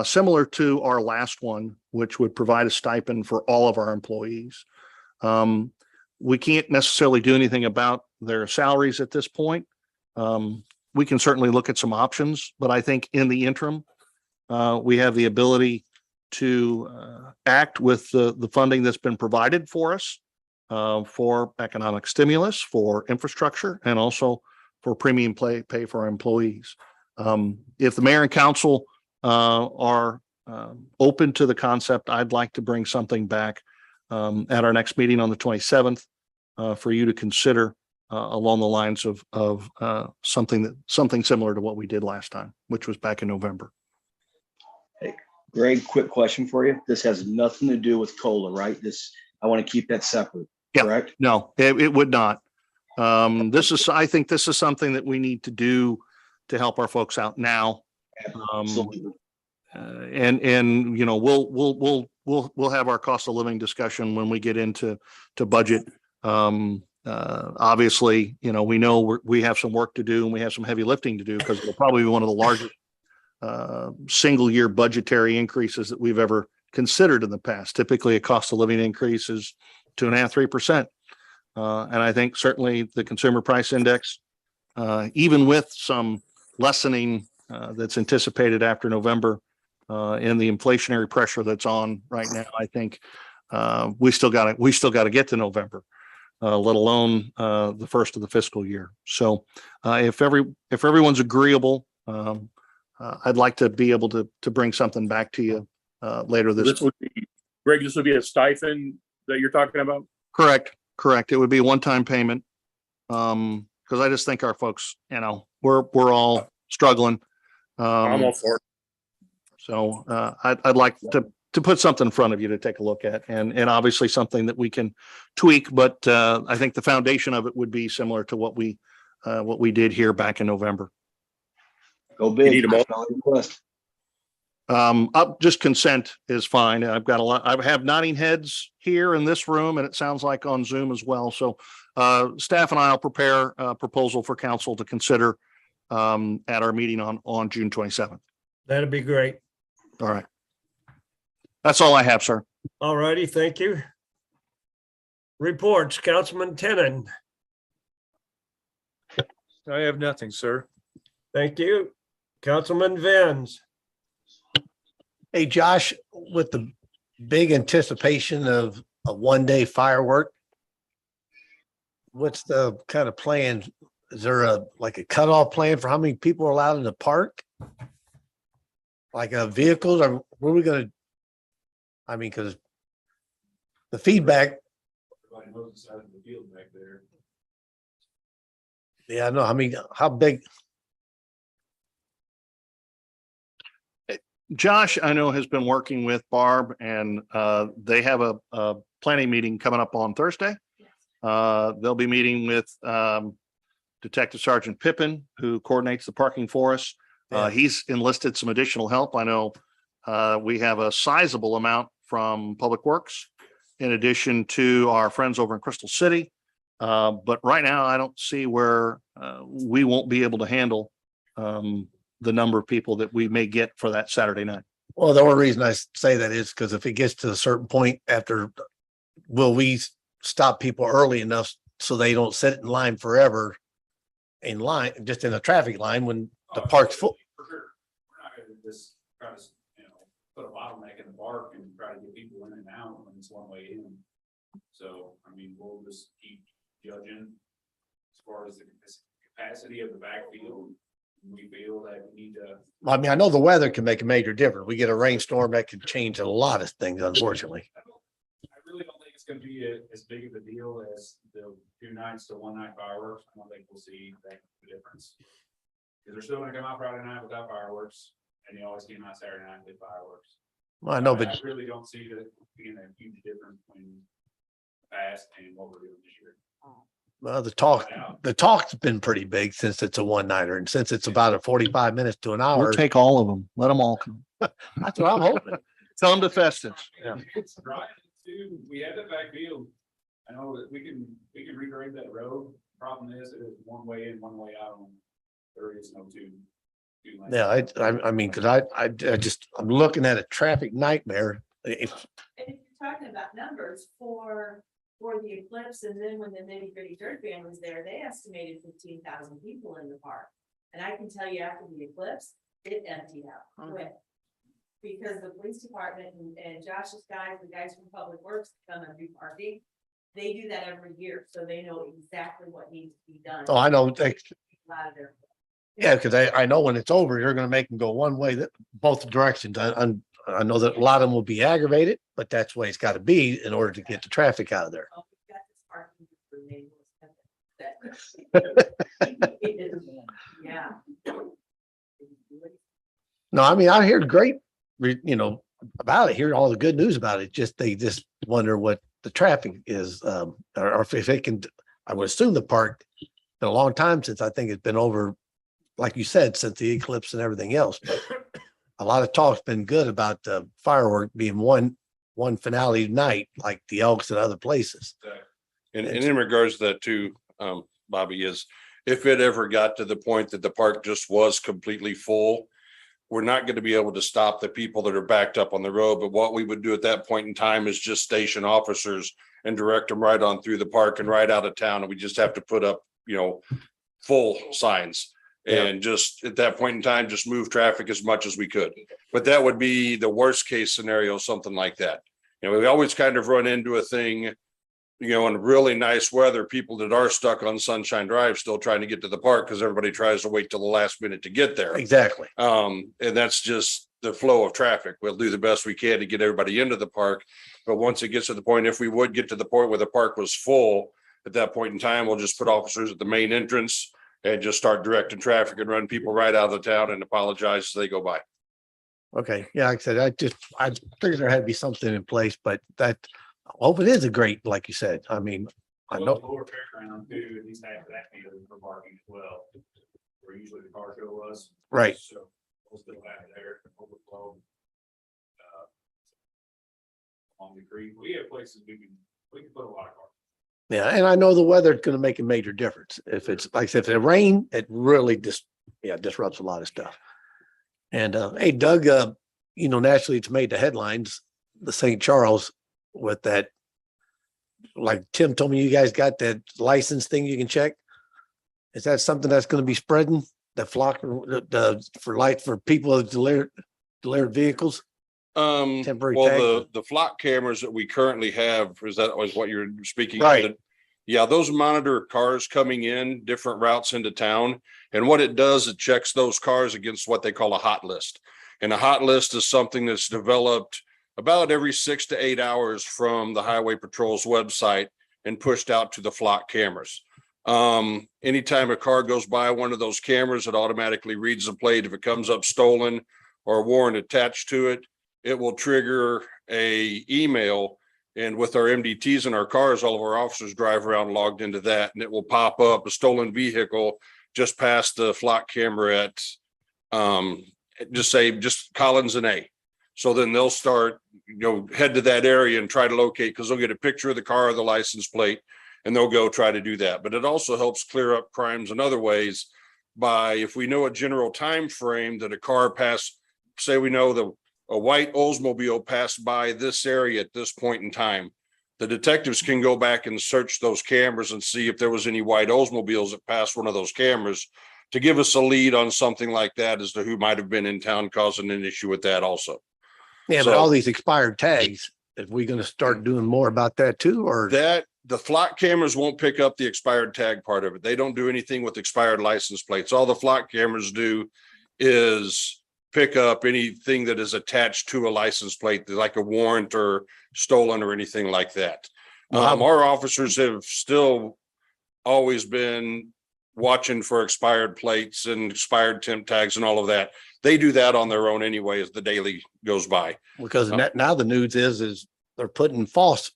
similar to our last one, which would provide a stipend for all of our employees. We can't necessarily do anything about their salaries at this point. We can certainly look at some options, but I think in the interim, we have the ability to act with the funding that's been provided for us for economic stimulus, for infrastructure, and also for premium pay for our employees. If the mayor and council are open to the concept, I'd like to bring something back at our next meeting on the 27th for you to consider along the lines of something similar to what we did last time, which was back in November. Hey, Greg, quick question for you. This has nothing to do with COLA, right? I want to keep that separate, correct? No, it would not. I think this is something that we need to do to help our folks out now. Absolutely. And you know, we'll have our cost of living discussion when we get into budget. Obviously, you know, we have some work to do and we have some heavy lifting to do, because it'll probably be one of the largest single year budgetary increases that we've ever considered in the past. Typically, a cost of living increase is 2.5%, 3%. And I think certainly the consumer price index, even with some lessening that's anticipated after November, and the inflationary pressure that's on right now, I think we still got to get to November, let alone the first of the fiscal year. So if everyone's agreeable, I'd like to be able to bring something back to you later This would be, Greg, this would be a stipend that you're talking about? Correct. It would be a one-time payment. Because I just think our folks, we're all struggling. I'm all for it. So I'd like to put something in front of you to take a look at, and obviously something that we can tweak, but I think the foundation of it would be similar to what we did here back in November. Go big. need a mo- Request. Up just consent is fine. I've got a lot. I have nodding heads here in this room, and it sounds like on Zoom as well. So staff and I will prepare a proposal for council to consider at our meeting on June 27th. That'd be great. All right. That's all I have, sir. All righty, thank you. Reports, Councilman Tenen. I have nothing, sir. Thank you. Councilman Vins. Hey, Josh, with the big anticipation of a one-day firework, what's the kind of plan? Is there a cutoff plan for how many people are allowed in the park? Like vehicles, or what are we gonna? I mean, because the feedback. Everybody knows the side of the field back there. Yeah, I know. I mean, how big? Josh, I know, has been working with Barb, and they have a planning meeting coming up on Thursday. They'll be meeting with Detective Sergeant Pippin, who coordinates the parking for us. He's enlisted some additional help. I know we have a sizable amount from Public Works, in addition to our friends over in Crystal City. But right now, I don't see where we won't be able to handle the number of people that we may get for that Saturday night. Well, the only reason I say that is because if it gets to a certain point after, will we stop people early enough so they don't sit in line forever in line, just in a traffic line when the park's full? For sure. We're not gonna just try to, put a bottleneck in the park and try to get people in and out when it's one way in. So, I mean, we'll just keep judging as far as the capacity of the backfield. We feel that we need to. I mean, I know the weather can make a major difference. We get a rainstorm that could change a lot of things, unfortunately. I really don't think it's gonna be as big of a deal as the 2 nights to 1 night fireworks. I don't think we'll see that difference. Because they're still gonna come out Friday night without fireworks, and they always came out Saturday night with fireworks. Well, I know, I but really don't see that being a huge difference between the past and what we're doing this year. well, the talk's been pretty big since it's a one-nighter, and since it's about a 45 minutes to an hour. We'll take all of them. Let them all come. That's what I'm hoping. Tell them to Festus. Yeah. It's driving too. We have the backfield. I know that we can regrade that road. Problem is, it is one way in, one way out. There is no two lanes. Yeah, I mean, because I just, I'm looking at a traffic nightmare. And if you're talking about numbers for the eclipse, and then when the nitty gritty dirt band was there, they estimated 15,000 people in the park. And I can tell you after the eclipse, it emptied out quick. Because the police department and Josh's guys, the guys from Public Works come and do parking, they do that every year, so they know exactly what needs to be done. Oh, I know. A lot of their- Yeah, because I know when it's over, you're going to make them go one way, both directions. I know that a lot of them will be aggravated, but that's the way it's got to be in order to get the traffic out of there. Oh, we've got this parking for neighborhoods. Yeah. No, I mean, I hear great, about it, hear all the good news about it. Just, they just wonder what the traffic is, or if they can, I would assume the park, been a long time since I think it's been over, like you said, since the eclipse and everything else. But a lot of talk's been good about the firework being one finale night, like the Elks and other places. And in regards to that too, Bobby, is if it ever got to the point that the park just was completely full, we're not going to be able to stop the people that are backed up on the road. But what we would do at that point in time is just station officers and direct them right on through the park and right out of town. And we just have to put up, full signs. And just at that point in time, just move traffic as much as we could. But that would be the worst case scenario, something like that. You know, we always kind of run into a thing, you know, in really nice weather, people that are stuck on Sunshine Drive still trying to get to the park because everybody tries to wait till the last minute to get there. Exactly. And that's just the flow of traffic. We'll do the best we can to get everybody into the park. But once it gets to the point, if we would get to the point where the park was full, at that point in time, we'll just put officers at the main entrance and just start directing traffic and run people right out of the town and apologize as they go by. Okay, yeah, like I said, I figured there had to be something in place, but I hope it is a great, like you said. I mean, I know. Lower fairground too, at least half of that field for parking as well, where usually the car show was. Right. So we'll still have it there, overflow. On the creek, we have places we can put a lot of cars. Yeah, and I know the weather's gonna make a major difference. If it's, like I said, if it rain, it really disrupts a lot of stuff. And hey, Doug, you know, naturally it's made the headlines, the St. Charles with that. Like Tim told me, you guys got that license thing you can check. Is that something that's gonna be spreading the flock for light for people with delivered vehicles? Temporary Well, tags? the flock cameras that we currently have, is that was what you're speaking? Right. Yeah, those monitor cars coming in different routes into town. And what it does, it checks those cars against what they call a hot list. And a hot list is something that's developed about every 6 to 8 hours from the Highway Patrol's website and pushed out to the flock cameras. Anytime a car goes by one of those cameras, it automatically reads the plate. If it comes up stolen or a warrant attached to it, it will trigger a email. And with our MDTs in our cars, all of our officers drive around logged into that, and it will pop up a stolen vehicle just past the flock camera at just Collins and A. So then they'll start, head to that area and try to locate, because they'll get a picture of the car or the license plate, and they'll go try to do that. But it also helps clear up crimes in other ways by, if we know a general time frame that a car passed, say we know a white Oldsmobile passed by this area at this point in time, the detectives can go back and search those cameras and see if there was any white Oldsmobiles that passed one of those cameras to give us a lead on something like that as to who might have been in town causing an issue with that also. Yeah, but all these expired tags, if we going to start doing more about that too, or that the flock cameras won't pick up the expired tag part of it. They don't do anything with expired license plates. All the flock cameras do is pick up anything that is attached to a license plate, like a warrant or stolen or anything like that. Our officers have still always been watching for expired plates and expired temp tags and all of that. They do that on their own anyway as the daily goes by. Because now the news is they're putting false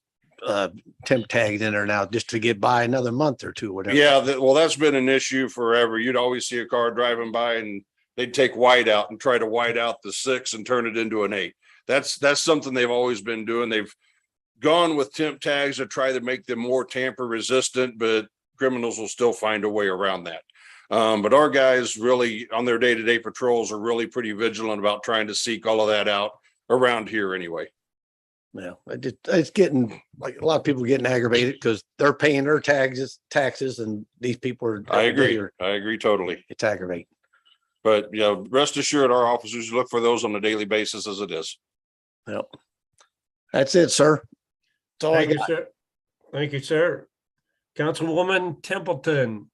temp tags in there now just to get by another month or two, whatever. Yeah, well, that's been an issue forever. You'd always see a car driving by and they'd take white out and try to white out the 6 and turn it into an 8. That's something they've always been doing. They've gone with temp tags to try to make them more tamper resistant, but criminals will still find a way around that. But our guys really on their day-to-day patrols are really pretty vigilant about trying to seek all of that out around here anyway. Yeah, it's getting, like, a lot of people getting aggravated because they're paying their taxes, and these people are. I agree totally. It's aggravating. But rest assured, our officers look for those on a daily basis as it is. Yep. That's it, sir. That's all I Thank you, got. sir. Thank you, sir. Councilwoman Templeton.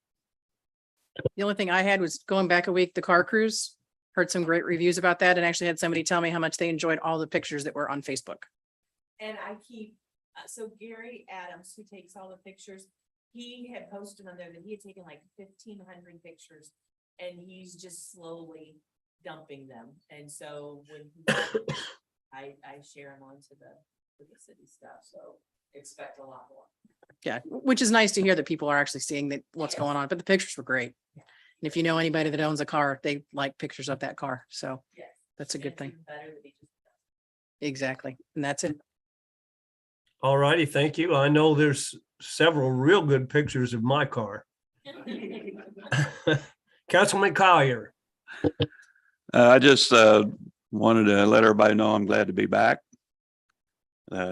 The only thing I had was going back a week, the car cruise, heard some great reviews about that, and actually had somebody tell me how much they enjoyed all the pictures that were on Facebook. And I keep, so Gary Adams, who takes all the pictures, he had posted on there that he had taken like 1,500 pictures, and he's just slowly dumping them. And so when I share them onto the city stuff, so expect a lot more. Yeah, which is nice to hear that people are actually seeing that what's going on, but the pictures were great. And if you know anybody that owns a car, they like pictures of that car. So that's a good thing. Exactly. And that's it. All righty, thank you. I know there's several real good pictures of my car. Councilman Collier. I just wanted to let everybody know I'm glad to be back.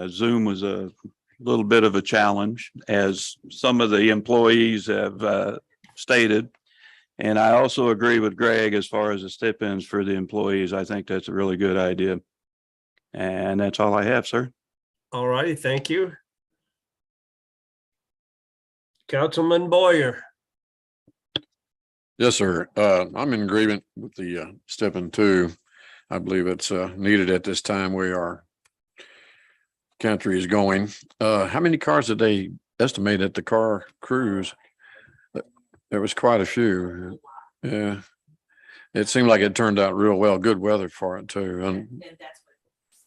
Zoom was a little bit of a challenge, as some of the employees have stated. And I also agree with Greg as far as the stipends for the employees. I think that's a really good idea. And that's all I have, sir. All righty, thank you. Councilman Boyer. Yes, sir. I'm in agreement with the stipend too. I believe it's needed at this time where our country is going. How many cars did they estimate at the car cruise? There was quite a few. Yeah. It seemed like it turned out real well. Good weather for it too.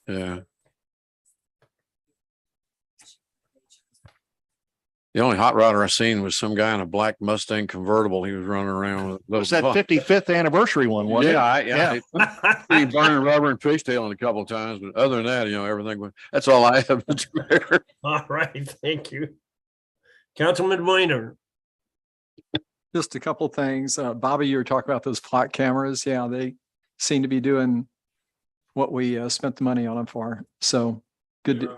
Yeah. The only hot rodder I seen was some guy in a black Mustang convertible. He was running around with. Was that 55th anniversary one, wasn't it? Yeah. He burning rubber and fishtailing a couple of times, but other than that, everything. That's all I have. All right, thank you. Councilman Weiner. Just a couple things. Bobby, you were talking about those clock cameras. Yeah, they seem to be doing what we spent the money on them for. So good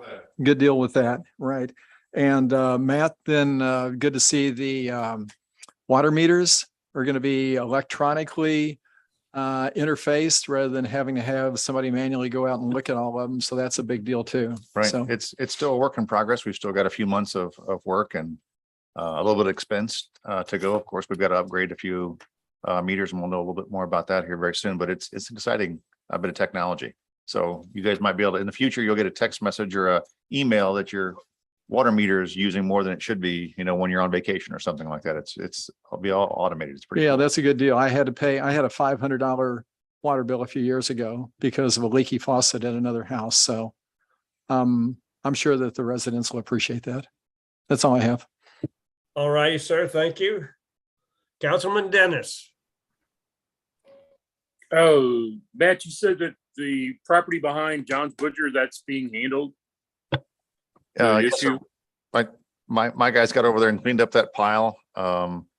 deal with that. Right. And Matt, then good to see the water meters are going to be electronically interfaced rather than having to have somebody manually go out and look at all of them. So that's a big deal too. Right. So It's still a work in progress. We've still got a few months of work and a little bit of expense to go. Of course, we've got to upgrade a few meters, and we'll know a little bit more about that here very soon. But it's an exciting bit of technology. So you guys might be able to, in the future, you'll get a text message or a email that your water meter is using more than it should be, when you're on vacation or something like that. It'll be all automated. It's pretty. yeah, cool. that's a good deal. I had a $500 water bill a few years ago because of a leaky faucet at another house. So I'm sure that the residents will appreciate that. That's all I have. All right, sir. Thank you. Councilman Dennis. Oh, Matt, you said that the property behind John's Butcher, that's being handled. Yes, sir. My guys got over there and cleaned up that pile.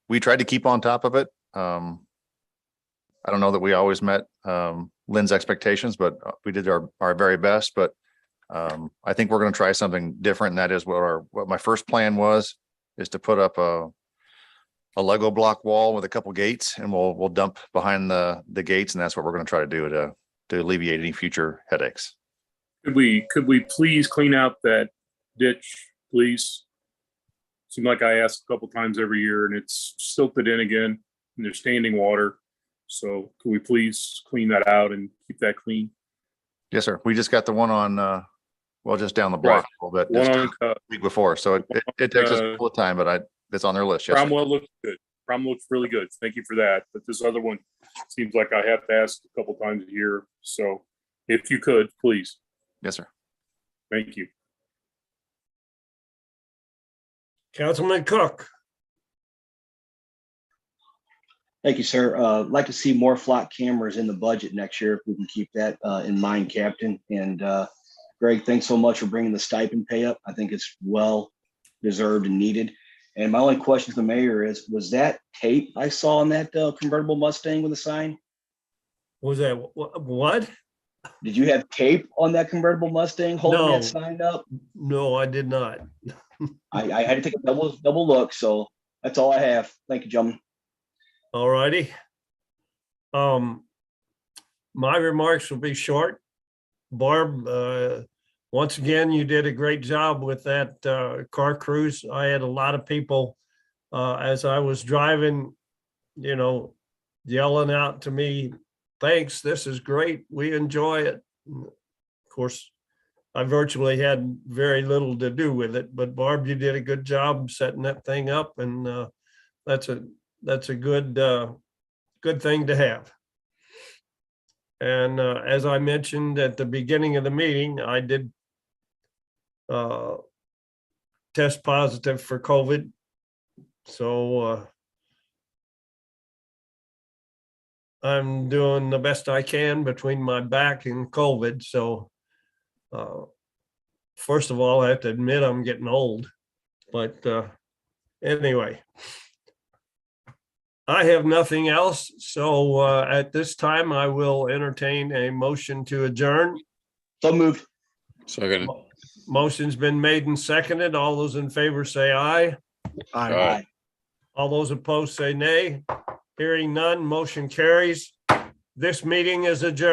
We tried to keep on top of it. I don't know that we always met Lynn's expectations, but we did our very best. But I think we're going to try something different. And that is what my first plan is to put up a Lego block wall with a couple gates, and we'll dump behind the gates. And that's what we're going to try to do to alleviate any future headaches. Could we please clean out that ditch, please? Seems like I ask a couple times every year and it's silted in again and there's standing water. So could we please clean that out and keep that clean? Yes, sir. We just got the one on, just down the block a little bit, just a week before. So it takes us a little time, but it's on their list. Yes, Cromwell looks good. Cromwell looks really good. Thank you for that. But this other one seems like I have to ask a couple times a year. So if you could, please. Yes, sir. Thank you. Councilman Cook. Thank you, sir. I'd like to see more flock cameras in the budget next year, if we can keep that in mind, Captain. And Greg, thanks so much for bringing the stipend pay up. I think it's well deserved and needed. And my only question to the mayor is, was that tape I saw on that convertible Mustang with a sign? Was that what? Did you have tape on that convertible Mustang holding that sign up? No, I did not. I had to take a double look. So that's all I have. Thank you, gentlemen. All righty. My remarks will be short. Barb, once again, you did a great job with that car cruise. I had a lot of people as I was driving, yelling out to me, "Thanks, this is great. We enjoy it." Of course, I virtually had very little to do with it, but Barb, you did a good job setting that thing up, and that's a good thing to have. And as I mentioned at the beginning of the meeting, I did test positive for COVID. So I'm doing the best I can between my back and COVID. So first of all, I have to admit I'm getting old. But anyway, I have nothing else. So at this time, I will entertain a motion to adjourn. So moved. Second. Motion's been made and seconded. All those in favor say aye. Aye. All those opposed say nay. Hearing none, motion carries. This meeting is adjourned.